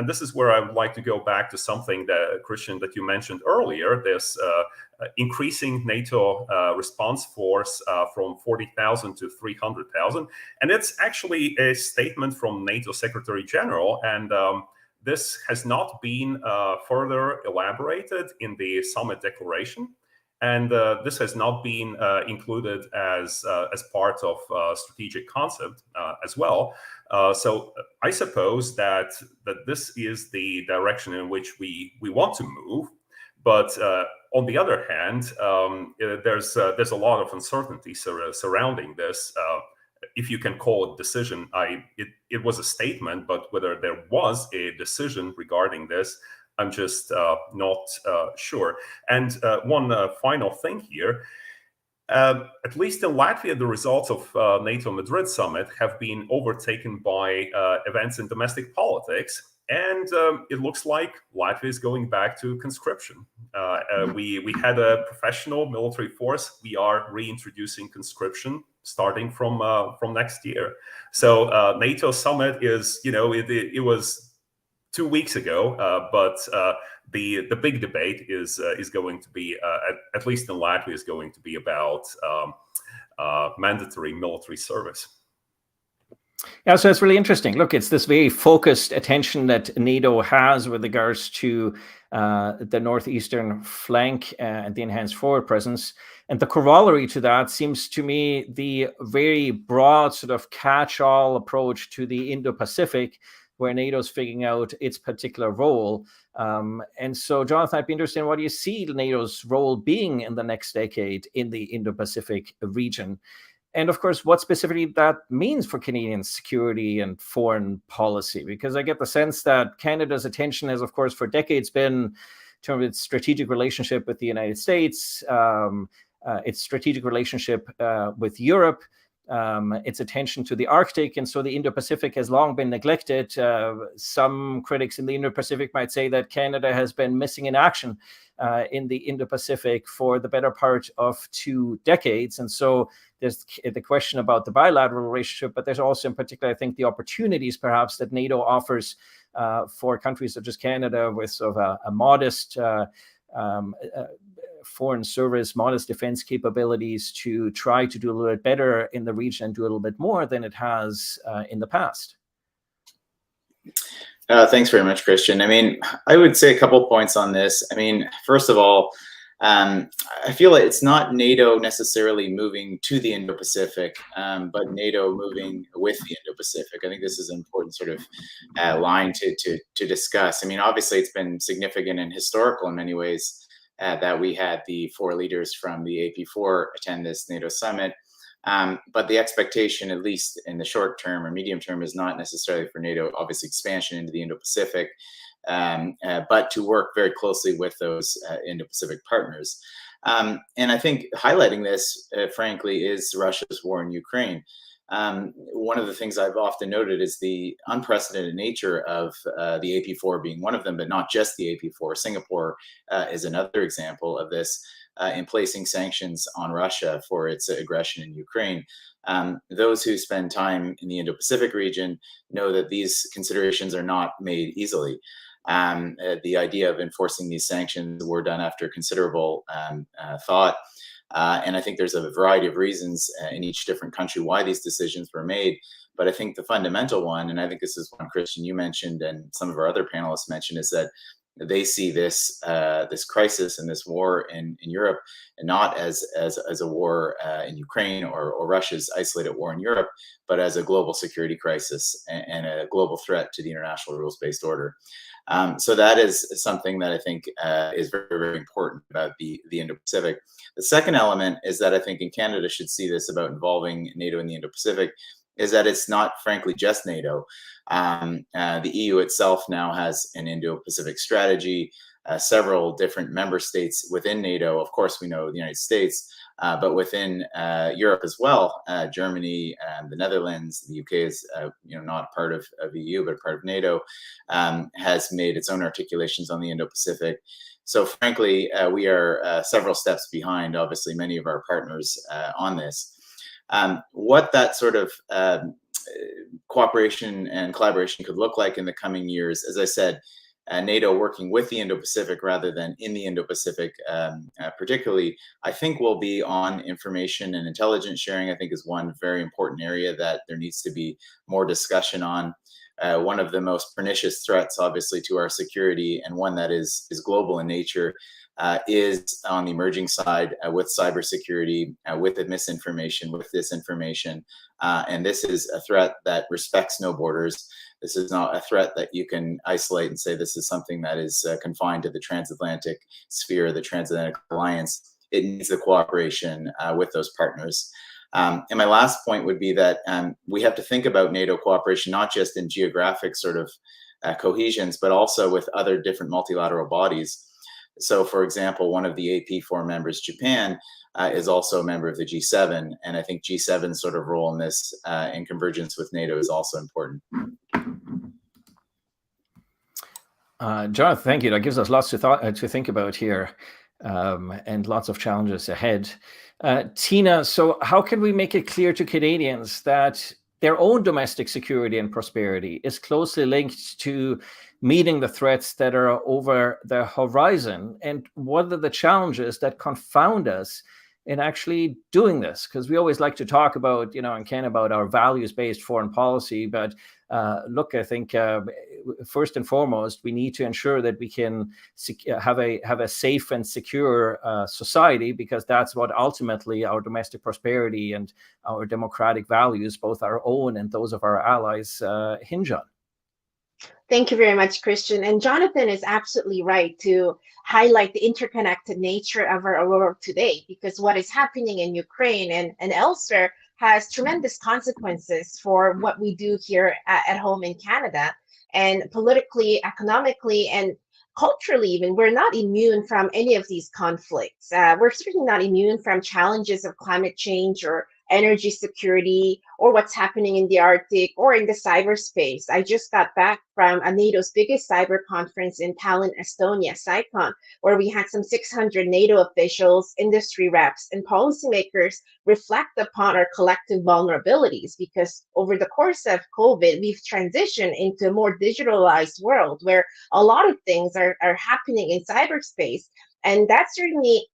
this is where I would like to go back to something that, Christian, that you mentioned earlier, this increasing NATO response force from 40,000 to 300,000. And it's actually a statement from NATO Secretary General. And this has not been further elaborated in the summit declaration. And this has not been included as part of strategic concept as well. So I suppose that this is the direction in which we want to move. But on the other hand, there's a lot of uncertainty surrounding this. If you can call it decision, it was a statement, but whether there was a decision regarding this, I'm just not sure. And one final thing here, at least in Latvia, the results of NATO Madrid summit have been overtaken by events in domestic politics. And it looks like Latvia is going back to conscription. We had a professional military force. We are reintroducing conscription starting from next year. So NATO summit is, it was 2 weeks ago, but the big debate is going to be, at least in Latvia, is going to be about mandatory military service. Yeah, so it's really interesting. Look, it's this very focused attention that NATO has with regards to the northeastern flank and the enhanced forward presence. And the corollary to that seems to me the very broad sort of catch-all approach to the Indo-Pacific, where NATO's figuring out its particular role. And so, Jonathan, I'd be interested in what do you see NATO's role being in the next decade in the Indo-Pacific region? And of course, what specifically that means for Canadian security and foreign policy, because I get the sense that Canada's attention has, of course, for decades been in terms of its strategic relationship with the United States, its strategic relationship with Europe, its attention to the Arctic. And so the Indo-Pacific has long been neglected. Some critics in the Indo-Pacific might say that Canada has been missing in action in the Indo-Pacific for the better part of 2 decades. And so there's the question about the bilateral relationship, but there's also in particular, I think, the opportunities perhaps that NATO offers for countries such as Canada with sort of a modest foreign service, modest defense capabilities to try to do a little bit better in the region and do a little bit more than it has in the past. Thanks very much, Christian. I mean, I would say a couple points on this. I mean, first of all, I feel like it's not NATO necessarily moving to the Indo-Pacific, but NATO moving with the Indo-Pacific. I think this is an important sort of line to discuss. I mean, obviously, it's been significant and historical in many ways that we had the 4 leaders from the AP4 attend this NATO summit. But the expectation, at least in the short term or medium term, is not necessarily for NATO, obviously, expansion into the Indo-Pacific, but to work very closely with those Indo-Pacific partners. And I think highlighting this, frankly, is Russia's war in Ukraine. One of the things I've often noted is the unprecedented nature of the AP4 being one of them, but not just the AP4. Singapore is another example of this. In placing sanctions on Russia for its aggression in Ukraine. Those who spend time in the Indo-Pacific region know that these considerations are not made easily. The idea of enforcing these sanctions were done after considerable thought. And I think there's a variety of reasons in each different country why these decisions were made. But I think the fundamental one, and I think this is one, Christian, you mentioned, and some of our other panelists mentioned, is that they see this this crisis and this war in Europe not as a war in Ukraine or Russia's isolated war in Europe, but as a global security crisis and a global threat to the international rules-based order. So that is something that I think is very, very important about the Indo-Pacific. The second element is that I think in Canada should see this about involving NATO in the Indo-Pacific, is that it's not, frankly, just NATO. The EU itself now has an Indo-Pacific strategy, several different member states within NATO. Of course, we know the United States, but within Europe as well, Germany, the Netherlands, the UK is not part of EU, but part of NATO, has made its own articulations on the Indo-Pacific. So frankly, we are several steps behind, obviously, many of our partners on this. What that sort of cooperation and collaboration could look like in the coming years, as I said, NATO working with the Indo-Pacific rather than in the Indo-Pacific particularly, I think will be on information and intelligence sharing. I think is one very important area that there needs to be more discussion on. One of the most pernicious threats, obviously, to our security, and one that is global in nature, is on the emerging side with cybersecurity, with the misinformation, with disinformation. And this is a threat that respects no borders. This is not a threat that you can isolate and say this is something that is confined to the transatlantic sphere, the transatlantic alliance. It needs the cooperation with those partners. And my last point would be that we have to think about NATO cooperation, not just in geographic sort of cohesions, but also with other different multilateral bodies. So, for example, one of the AP4 members, Japan, is also a member of the G7. And I think G7's sort of role in this in convergence with NATO is also important. Jonathan, thank you. That gives us lots to think about here. and lots of challenges ahead. Tina, so how can we make it clear to Canadians that their own domestic security and prosperity is closely linked to meeting the threats that are over the horizon? And what are the challenges that confound us in actually doing this? Because we always like to talk about, in Canada, about our values-based foreign policy. But look, I think first and foremost, we need to ensure that we can have a safe and secure society, because that's what ultimately our domestic prosperity and our democratic values, both our own and those of our allies, hinge on. Thank you very much, Christian. And Jonathan is absolutely right to highlight the interconnected nature of our world today, because what is happening in Ukraine and elsewhere has tremendous consequences for what we do here at home in Canada. And politically, economically, and culturally even, we're not immune from any of these conflicts. We're certainly not immune from challenges of climate change or energy security, or what's happening in the Arctic or in the cyberspace. I just got back from NATO's biggest cyber conference in Tallinn, Estonia, CyCon, where we had some 600 NATO officials, industry reps, and policymakers reflect upon our collective vulnerabilities, because over the course of COVID, we've transitioned into a more digitalized world where a lot of things are happening in cyberspace. And that certainly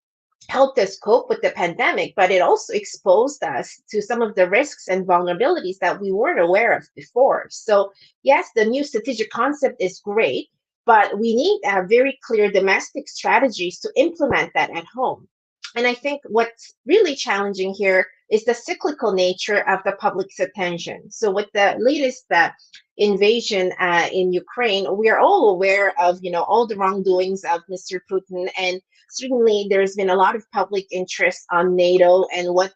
helped us cope with the pandemic, but it also exposed us to some of the risks and vulnerabilities that we weren't aware of before. So yes, the new strategic concept is great, but we need very clear domestic strategies to implement that at home. And I think what's really challenging here is the cyclical nature of the public's attention. So with the latest invasion in Ukraine, we are all aware of all the wrongdoings of Mr. Putin, and certainly there's been a lot of public interest on NATO and what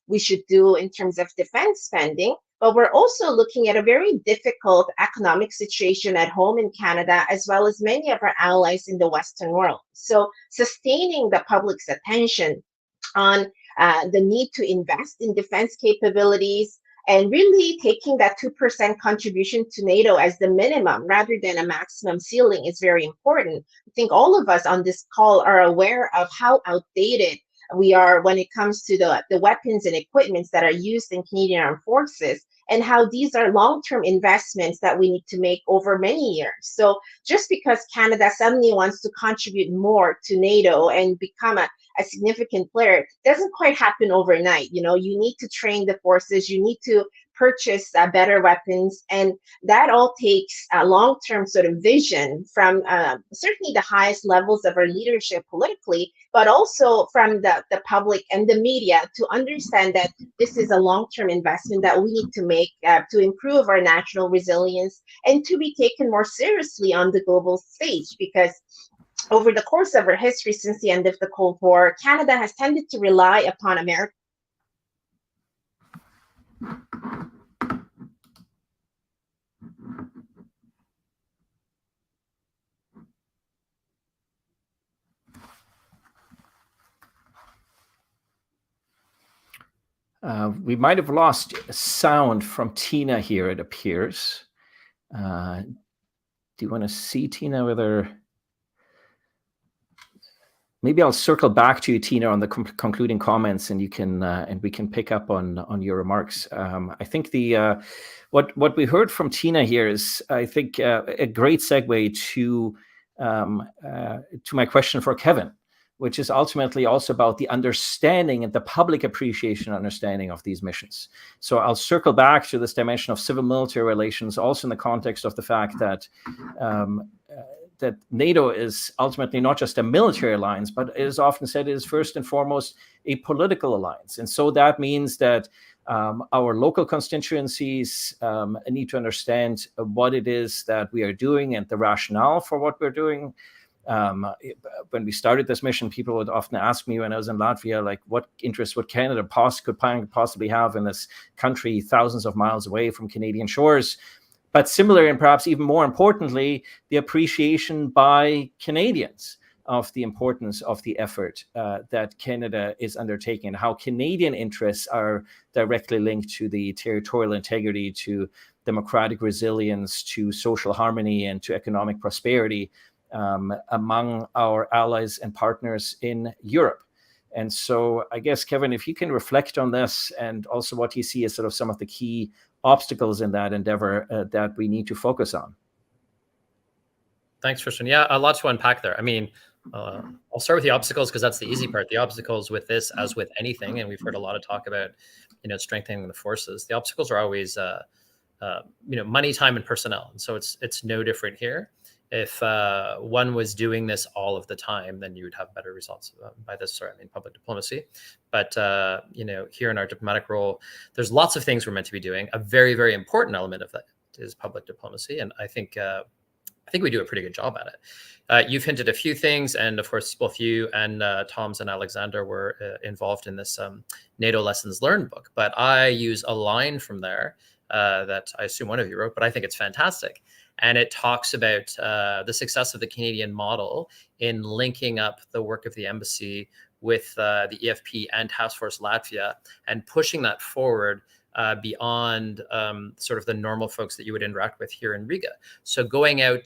we should do in terms of defense spending. But we're also looking at a very difficult economic situation at home in Canada, as well as many of our allies in the Western world. So sustaining the public's attention on the need to invest in defense capabilities, and really taking that 2% contribution to NATO as the minimum rather than a maximum ceiling is very important. I think all of us on this call are aware of how outdated we are when it comes to the weapons and equipments that are used in Canadian Armed Forces, and how these are long-term investments that we need to make over many years. So just because Canada suddenly wants to contribute more to NATO and become a significant player, doesn't quite happen overnight. You need to train the forces, you need to purchase better weapons, and that all takes a long-term sort of vision from certainly the highest levels of our leadership politically, but also from the public and the media, to understand that this is a long-term investment that we need to make to improve our national resilience and to be taken more seriously on the global stage. Because over the course of our history since the end of the Cold War, Canada has tended to rely upon America. We might have lost sound from Tina here, it appears. Do you want to see, Tina, whether... Maybe I'll circle back to you, Tina, on the concluding comments, and you can and we can pick up on your remarks. I think what we heard from Tina here is, I think, a great segue to my question for Kevin, which is ultimately also about the understanding and the public appreciation and understanding of these missions. So I'll circle back to this dimension of civil-military relations, also in the context of the fact that that NATO is ultimately not just a military alliance, but it is often said it is first and foremost a political alliance. And so that means that our local constituencies need to understand what it is that we are doing and the rationale for what we're doing. When we started this mission, people would often ask me when I was in Latvia, like, what interest would Canada could possibly have in this country thousands of miles away from Canadian shores? But similarly, and perhaps even more importantly, the appreciation by Canadians of the importance of the effort that Canada is undertaking, and how Canadian interests are directly linked to the territorial integrity, to democratic resilience, to social harmony, and to economic prosperity among our allies and partners in Europe. And so I guess, Kevin, if you can reflect on this and also what you see as sort of some of the key obstacles in that endeavor that we need to focus on. Thanks, Christian. Yeah, a lot to unpack there. I mean, I'll start with the obstacles because that's the easy part. The obstacles with this, as with anything, and we've heard a lot of talk about, strengthening the forces. The obstacles are always, money, time, and personnel. And so it's no different here. If one was doing this all of the time, then you would have better results. By this, sorry, I mean public diplomacy. But here in our diplomatic role, there's lots of things we're meant to be doing. A very, very important element of that is public diplomacy, and I think we do a pretty good job at it. You've hinted a few things, and of course, both you and Tom's and Alexander were involved in this NATO Lessons Learned book. But I use a line from there that I assume one of you wrote, but I think it's fantastic. And it talks about the success of the Canadian model in linking up the work of the embassy with the EFP and Task Force Latvia and pushing that forward beyond sort of the normal folks that you would interact with here in Riga. So going out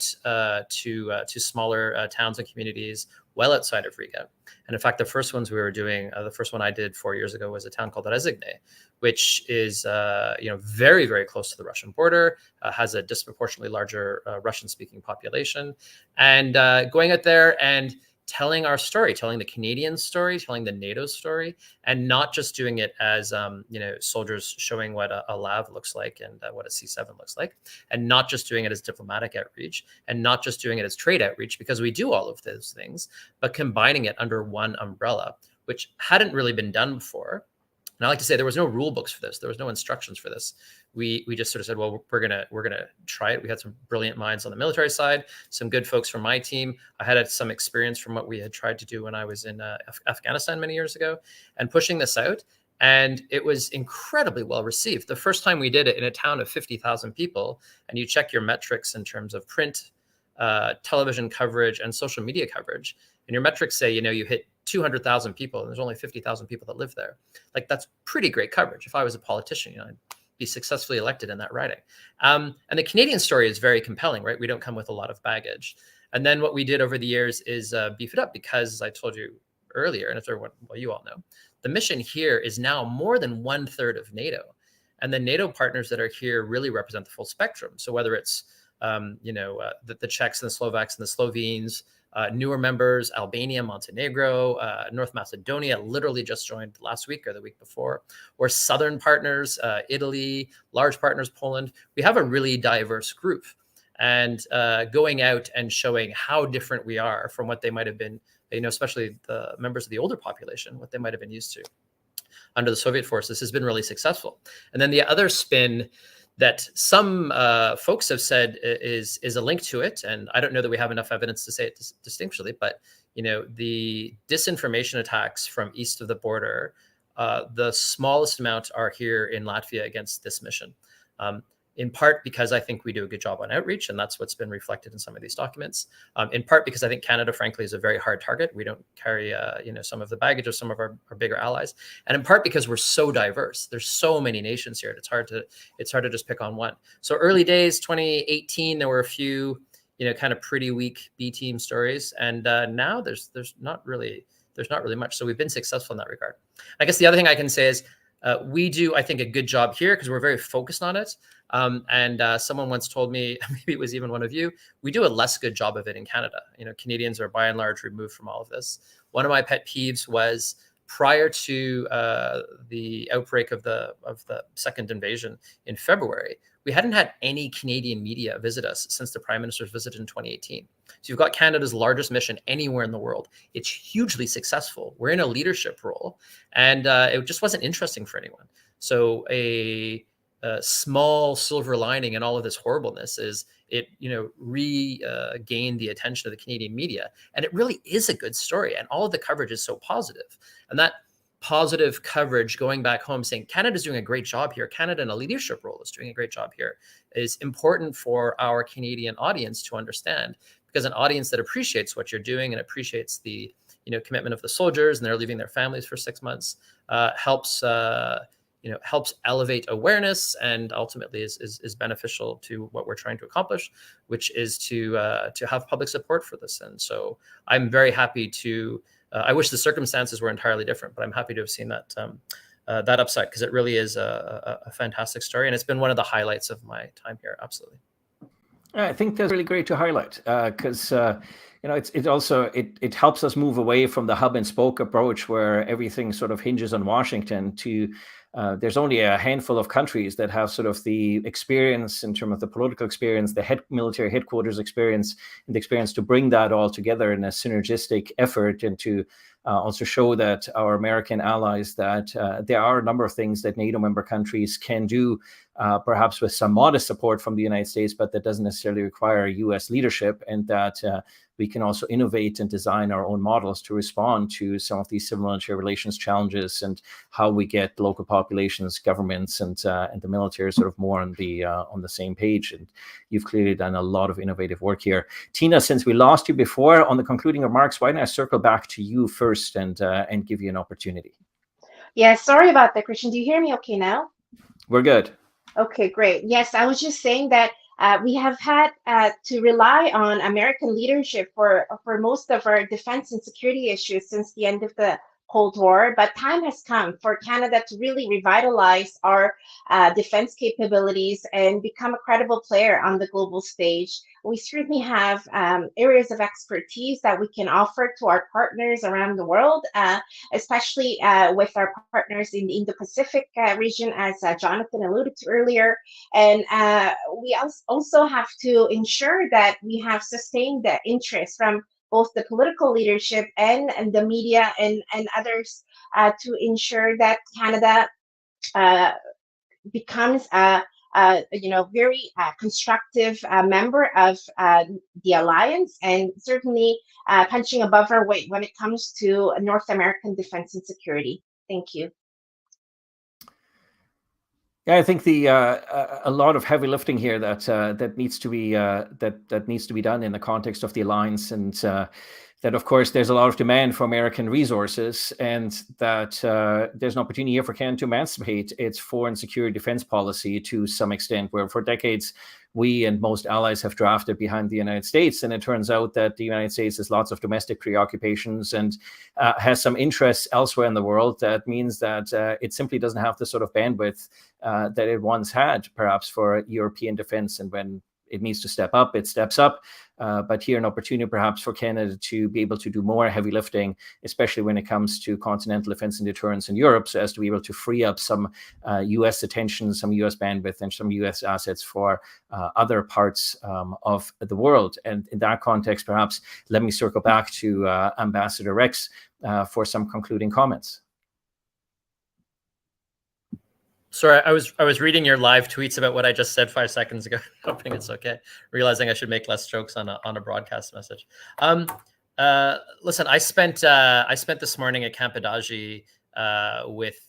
to smaller towns and communities well outside of Riga. And in fact, the first ones we were doing, the first one I did 4 years ago was a town called Rezigne, which is very, very close to the Russian border, has a disproportionately larger Russian-speaking population. And going out there and telling our story, telling the Canadian story, telling the NATO story, and not just doing it as soldiers showing what a LAV looks like and what a C7 looks like, and not just doing it as diplomatic outreach, and not just doing it as trade outreach, because we do all of those things, but combining it under one umbrella, which hadn't really been done before. And I like to say there was no rule books for this. There was no instructions for this. We just sort of said, well, we're gonna try it. We had some brilliant minds on the military side, some good folks from my team. I had some experience from what we had tried to do when I was in Afghanistan many years ago, and pushing this out. And it was incredibly well received. The first time we did it in a town of 50,000 people, and you check your metrics in terms of print, television coverage, and social media coverage, and your metrics say, you hit 200,000 people, and there's only 50,000 people that live there. Like, that's pretty great coverage. If I was a politician, I'd be successfully elected in that riding. And the Canadian story is very compelling, right? We don't come with a lot of baggage. And then what we did over the years is beef it up, because, as I told you earlier, and if everyone, well, you all know, the mission here is now more than 1/3 of NATO. And the NATO partners that are here really represent the full spectrum. So whether it's the Czechs and the Slovaks and the Slovenes, newer members, Albania, Montenegro, North Macedonia, literally just joined last week or the week before, or southern partners, Italy, large partners, Poland. We have a really diverse group, and going out and showing how different we are from what they might have been, especially the members of the older population, what they might have been used to under the Soviet forces, has been really successful. And then the other spin that some folks have said is a link to it, and I don't know that we have enough evidence to say it distinctly, but the disinformation attacks from east of the border, the smallest amount are here in Latvia against this mission, in part because I think we do a good job on outreach, and that's what's been reflected in some of these documents, in part because I think Canada, frankly, is a very hard target. We don't carry some of the baggage of some of our bigger allies, and in part because we're so diverse. There's so many nations here. It's hard to just pick on one. So early days, 2018, there were a few kind of pretty weak B team stories, and now there's not really much. So we've been successful in that regard. I guess the other thing I can say is we do, I think, a good job here because we're very focused on it. And someone once told me, maybe it was even one of you, we do a less good job of it in Canada. Canadians are by and large removed from all of this. One of my pet peeves was prior to the outbreak of the second invasion in February, we hadn't had any Canadian media visit us since the Prime Minister's visit in 2018. So you've got Canada's largest mission anywhere in the world. It's hugely successful. We're in a leadership role, and it just wasn't interesting for anyone. So a small silver lining in all of this horribleness is it, regained the attention of the Canadian media, and it really is a good story, and all of the coverage is so positive. And that positive coverage going back home saying Canada's doing a great job here, Canada in a leadership role is doing a great job here, is important for our Canadian audience to understand, because an audience that appreciates what you're doing and appreciates the commitment of the soldiers, and they're leaving their families for 6 months, helps helps elevate awareness and ultimately is beneficial to what we're trying to accomplish, which is to have public support for this. And so I'm very happy to. I wish the circumstances were entirely different, but I'm happy to have seen that that upside, because it really is a fantastic story, and it's been one of the highlights of my time here. Absolutely. I think that's really great to highlight, because it helps us move away from the hub and spoke approach where everything sort of hinges on Washington to there's only a handful of countries that have sort of the experience in terms of the political experience, the military headquarters experience, and the experience to bring that all together in a synergistic effort, and to also show that our American allies that there are a number of things that NATO member countries can do, perhaps with some modest support from the United States, but that doesn't necessarily require U.S. leadership, and that we can also innovate and design our own models to respond to some of these civil military relations challenges, and how we get local populations, governments, and the military sort of more on the same page. And you've clearly done a lot of innovative work here. Tina, since we lost you before on the concluding remarks, why don't I circle back to you first and give you an opportunity? Yeah, sorry about that, Christian. Do you hear me okay now? We're good. Okay, great. Yes, I was just saying that we have had to rely on American leadership for most of our defense and security issues since the end of the Cold War, but time has come for Canada to really revitalize our defense capabilities and become a credible player on the global stage. We certainly have areas of expertise that we can offer to our partners around the world, especially with our partners in the Indo-Pacific region, as Jonathan alluded to earlier. And we also have to ensure that we have sustained the interest from both the political leadership and the media and others to ensure that Canada becomes a very constructive member of the alliance, and certainly punching above our weight when it comes to North American defense and security. Thank you. Yeah, I think a lot of heavy lifting here that needs to be that needs to be done in the context of the alliance, and that of course there's a lot of demand for American resources, and that there's an opportunity here for Canada to emancipate its foreign security defense policy to some extent, where for decades we and most allies have drafted behind the United States. And it turns out that the United States has lots of domestic preoccupations and has some interests elsewhere in the world. That means that it simply doesn't have the sort of bandwidth that it once had, perhaps, for European defense. And when it needs to step up, it steps up. But here an opportunity perhaps for Canada to be able to do more heavy lifting, especially when it comes to continental defense and deterrence in Europe, so as to be able to free up some US attention, some US bandwidth, and some US assets for other parts of the world. And in that context, perhaps let me circle back to Ambassador Rex for some concluding comments. Sorry, I was reading your live tweets about what I just said 5 seconds ago, hoping it's okay, realizing I should make less jokes on a broadcast message. Listen, I spent this morning at Camp Adagi with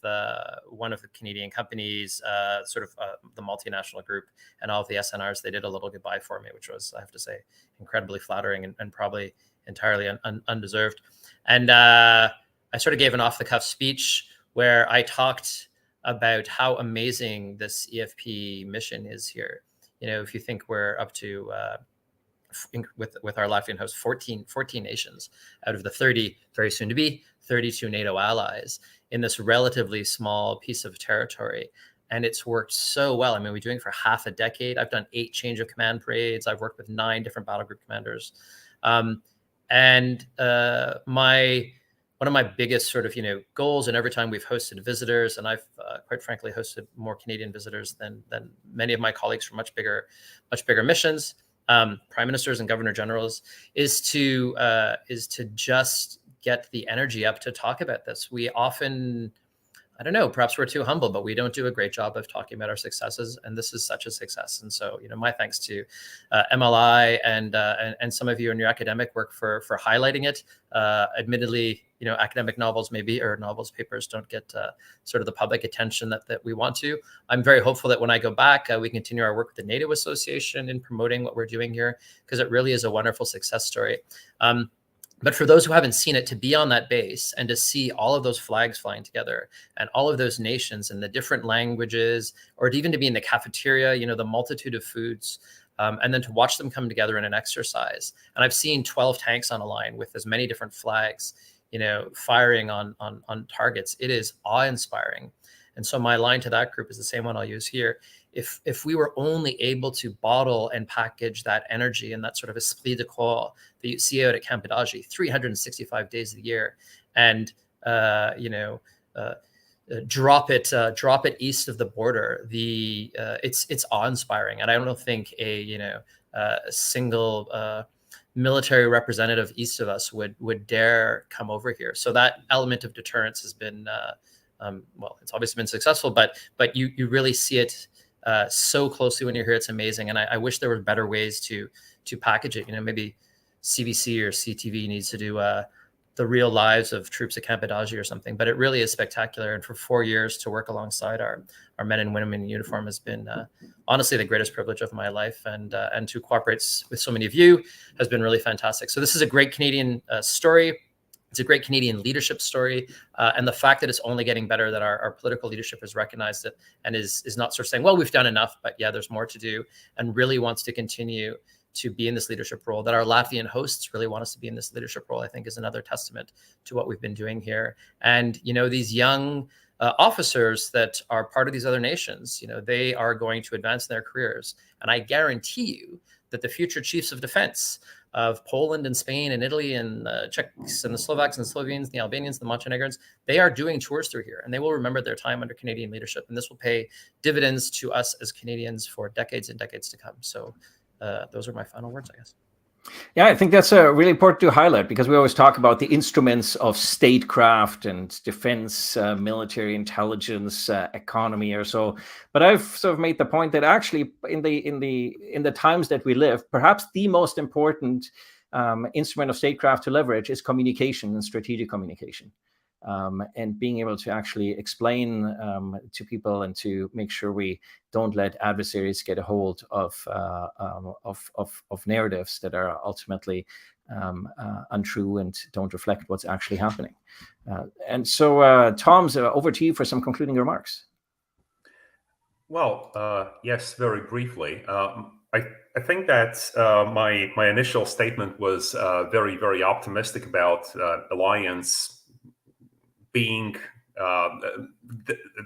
one of the Canadian companies, the multinational group, and all of the SNRs. They did a little goodbye for me, which was, I have to say, incredibly flattering and probably entirely undeserved. And I sort of gave an off-the-cuff speech where I talked about how amazing this EFP mission is here. You know, if you think we're up to, with our Latvian host, 14 nations out of the 30, very soon to be 32 NATO allies in this relatively small piece of territory. And it's worked so well. I mean, we're doing it for half a decade. I've done 8 change of command parades. I've worked with 9 different battle group commanders. One of my biggest sort of, goals, and every time we've hosted visitors, and I've quite frankly hosted more Canadian visitors than many of my colleagues from much bigger missions, prime ministers and governor generals, is to just get the energy up to talk about this. We often, I don't know, perhaps we're too humble, but we don't do a great job of talking about our successes, and this is such a success. And so, my thanks to MLI and some of you in your academic work for highlighting it. Admittedly, academic novels novels papers don't get sort of the public attention that we want to. I'm very hopeful that when I go back, we continue our work with the NATO Association in promoting what we're doing here, because it really is a wonderful success story. But for those who haven't seen it, to be on that base and to see all of those flags flying together and all of those nations and the different languages, or even to be in the cafeteria, you know, the multitude of foods, and then to watch them come together in an exercise. And I've seen 12 tanks on a line with as many different flags, you know, firing on targets. It is awe-inspiring. And so my line to that group is the same one I'll use here. If we were only able to bottle and package that energy and that sort of esprit de corps that you see out at Camp Adagi 365 days of the year, and drop it east of the border, it's awe-inspiring. And I don't think a single military representative east of us would dare come over here. So that element of deterrence has been well, it's obviously been successful, but you really see it so closely when you're here. It's amazing. And I wish there were better ways to package it. You know, maybe CBC or CTV needs to do the real lives of troops at Camp Adagi or something, but it really is spectacular. And for 4 years to work alongside our men and women in uniform has been honestly the greatest privilege of my life, and to cooperate with so many of you has been really fantastic. So this is a great Canadian story. It's a great Canadian leadership story, and the fact that it's only getting better, that our political leadership has recognized it and is not sort of saying, well, we've done enough, but yeah, there's more to do, and really wants to continue to be in this leadership role, that our Latvian hosts really want us to be in this leadership role, I think is another testament to what we've been doing here. And, you know, these young officers that are part of these other nations, you know, they are going to advance in their careers. And I guarantee you that the future chiefs of defense of Poland and Spain and Italy and the Czechs and the Slovaks and the Slovenes, the Albanians, the Montenegrins, they are doing tours through here, and they will remember their time under Canadian leadership. And this will pay dividends to us as Canadians for decades and decades to come. So those are my final words, I guess. Yeah, I think that's really important to highlight, because we always talk about the instruments of statecraft and defense, military intelligence, economy, or so. But I've sort of made the point that actually, in the times that we live, perhaps the most important instrument of statecraft to leverage is communication and strategic communication. And being able to actually explain to people and to make sure we don't let adversaries get a hold of narratives that are ultimately untrue and don't reflect what's actually happening. And so, Tom's, over to you for some concluding remarks. Well, yes, very briefly. I think that my initial statement was very, very optimistic about Alliance being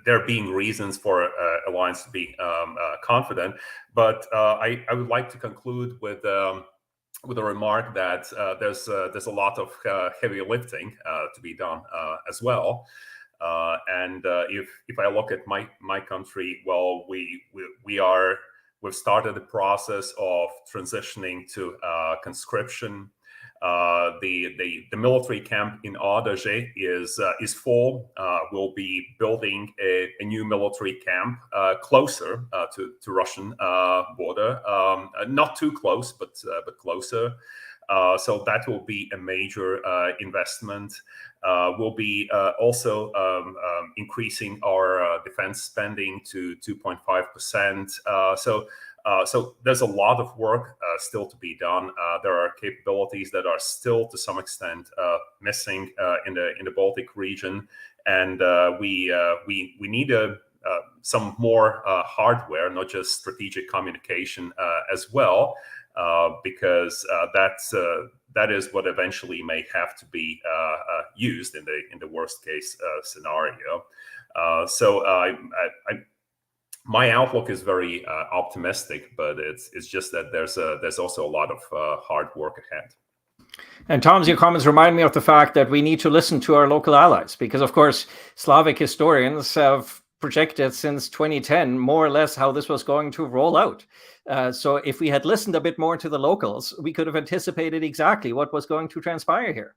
there being reasons for Alliance to be confident, but I would like to conclude with a remark that there's a lot of heavy lifting to be done as well. And if I look at my country, well, we've started the process of transitioning to conscription. The military camp in Adaži is full. We'll be building a new military camp closer to Russian border, not too close, but closer. So that will be a major investment. We'll be also increasing our defense spending to 2.5%. So there's a lot of work still to be done. There are capabilities that are still, to some extent, missing in the Baltic region, and we need some more hardware, not just strategic communication, as well, because that is what eventually may have to be used in the worst case scenario. My outlook is very optimistic, but it's just that there's also a lot of hard work ahead. And Tom's, your comments remind me of the fact that we need to listen to our local allies, because, of course, Slavic historians have projected since 2010 more or less how this was going to roll out. So if we had listened a bit more to the locals, we could have anticipated exactly what was going to transpire here.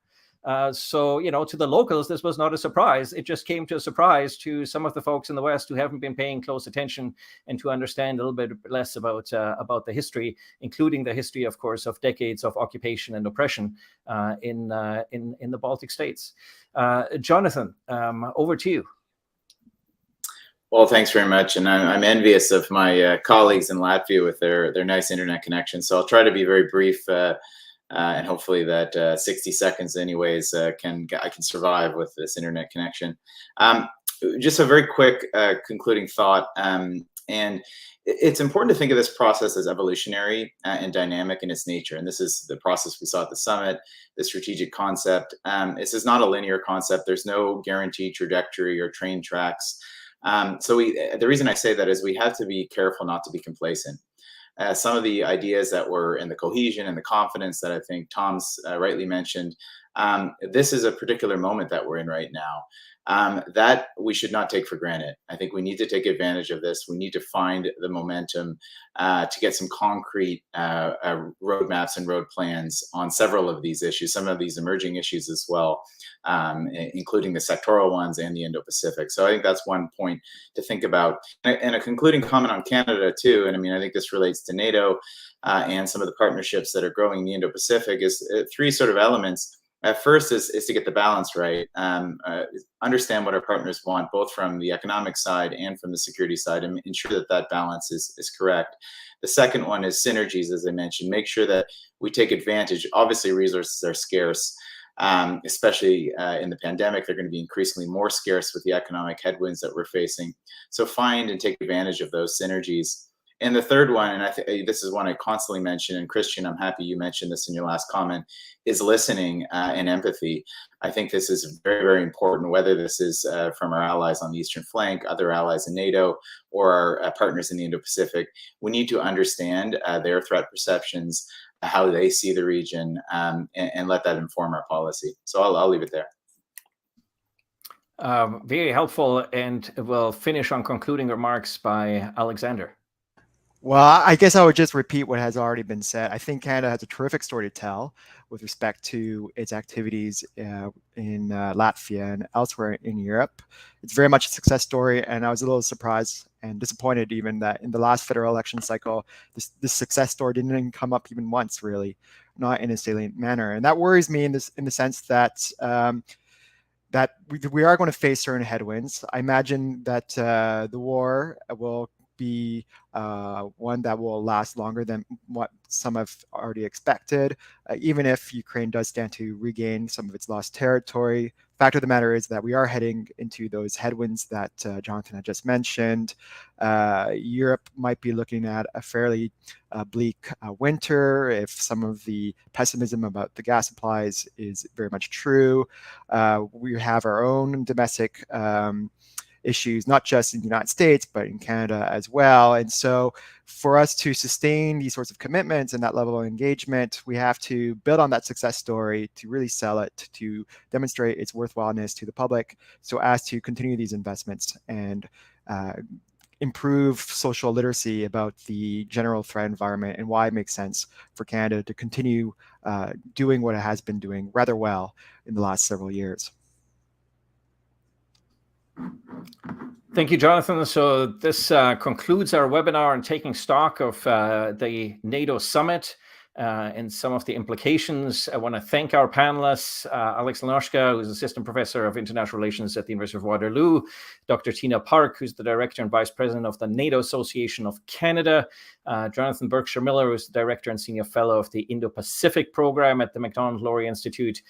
So, you know, to the locals, this was not a surprise. It just came to a surprise to some of the folks in the West who haven't been paying close attention and to understand a little bit less about the history, including the history, of course, of decades of occupation and oppression in the Baltic states. Jonathan, over to you. Well, thanks very much. And I'm envious of my colleagues in Latvia with their nice internet connection. So I'll try to be very brief. and hopefully that 60 seconds anyways I can survive with this internet connection. Just a very quick concluding thought, and it's important to think of this process as evolutionary and dynamic in its nature. And this is the process we saw at the summit, the strategic concept. This is not a linear concept. There's no guaranteed trajectory or train tracks. The reason I say that is we have to be careful not to be complacent. Some of the ideas that were in the cohesion and the confidence that I think Tom's rightly mentioned, this is a particular moment that we're in right now. That we should not take for granted. I think we need to take advantage of this. We need to find the momentum to get some concrete roadmaps and road plans on several of these issues, some of these emerging issues as well, including the sectoral ones and the Indo-Pacific. So I think that's one point to think about. And a concluding comment on Canada too, and I mean, I think this relates to NATO and some of the partnerships that are growing in the Indo-Pacific, is three sort of elements. First is to get the balance right, understand what our partners want, both from the economic side and from the security side, and ensure that that balance is correct. The second one is synergies, as I mentioned. Make sure that we take advantage. Obviously, resources are scarce, especially in the pandemic. They're going to be increasingly more scarce with the economic headwinds that we're facing. So find and take advantage of those synergies. And the third one, and I think this is one I constantly mention, and Christian, I'm happy you mentioned this in your last comment, is listening and empathy. I think this is very, very important, whether this is from our allies on the eastern flank, other allies in NATO, or our partners in the Indo-Pacific. We need to understand their threat perceptions, how they see the region, and let that inform our policy. So I'll leave it there. Very helpful, and we'll finish on concluding remarks by Alexander. Well, I guess I would just repeat what has already been said. I think Canada has a terrific story to tell with respect to its activities in Latvia and elsewhere in Europe. It's very much a success story, and I was a little surprised and disappointed even that in the last federal election cycle, this success story didn't even come up even once, really, not in a salient manner. And that worries me in the sense that that we are going to face certain headwinds. I imagine that the war will be one that will last longer than what some have already expected, even if Ukraine does stand to regain some of its lost territory. Fact of the matter is that we are heading into those headwinds that Jonathan had just mentioned. Europe might be looking at a fairly bleak winter if some of the pessimism about the gas supplies is very much true. We have our own domestic issues, not just in the United States, but in Canada as well. And so for us to sustain these sorts of commitments and that level of engagement, we have to build on that success story to really sell it, to demonstrate its worthwhileness to the public, so as to continue these investments and improve social literacy about the general threat environment and why it makes sense for Canada to continue doing what it has been doing rather well in the last several years. Thank you, Jonathan. So this concludes our webinar on taking stock of the NATO summit and some of the implications. I want to thank our panelists, Alex Lenoshka, who's Assistant Professor of International Relations at the University of Waterloo, Dr. Tina Park, who's the Director and Vice President of the NATO Association of Canada, Jonathan Berkshire-Miller, who's the Director and Senior Fellow of the Indo-Pacific Program at the Macdonald-Laurier Institute,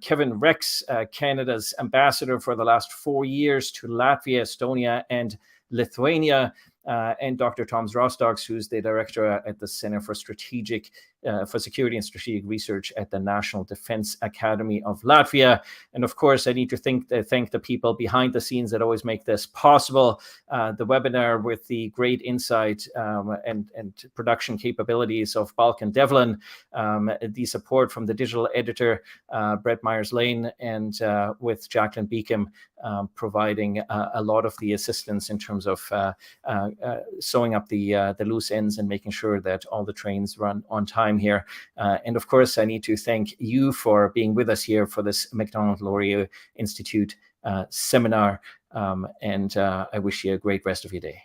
Kevin Rex, Canada's Ambassador for the last 4 years to Latvia, Estonia, and Lithuania, and Dr. Tom Zrostoks, who's the Director at the Center for Security and Strategic Research at the National Defense Academy of Latvia. And of course, I need to thank the people behind the scenes that always make this possible. The webinar with the great insight and production capabilities of Balkan Devlin, the support from the digital editor, Brett Myers-Lane, and with Jacqueline Beacom providing a lot of the assistance in terms of sewing up the loose ends and making sure that all the trains run on time here. And of course, I need to thank you for being with us here for this Macdonald-Laurier Institute seminar. And I wish you a great rest of your day.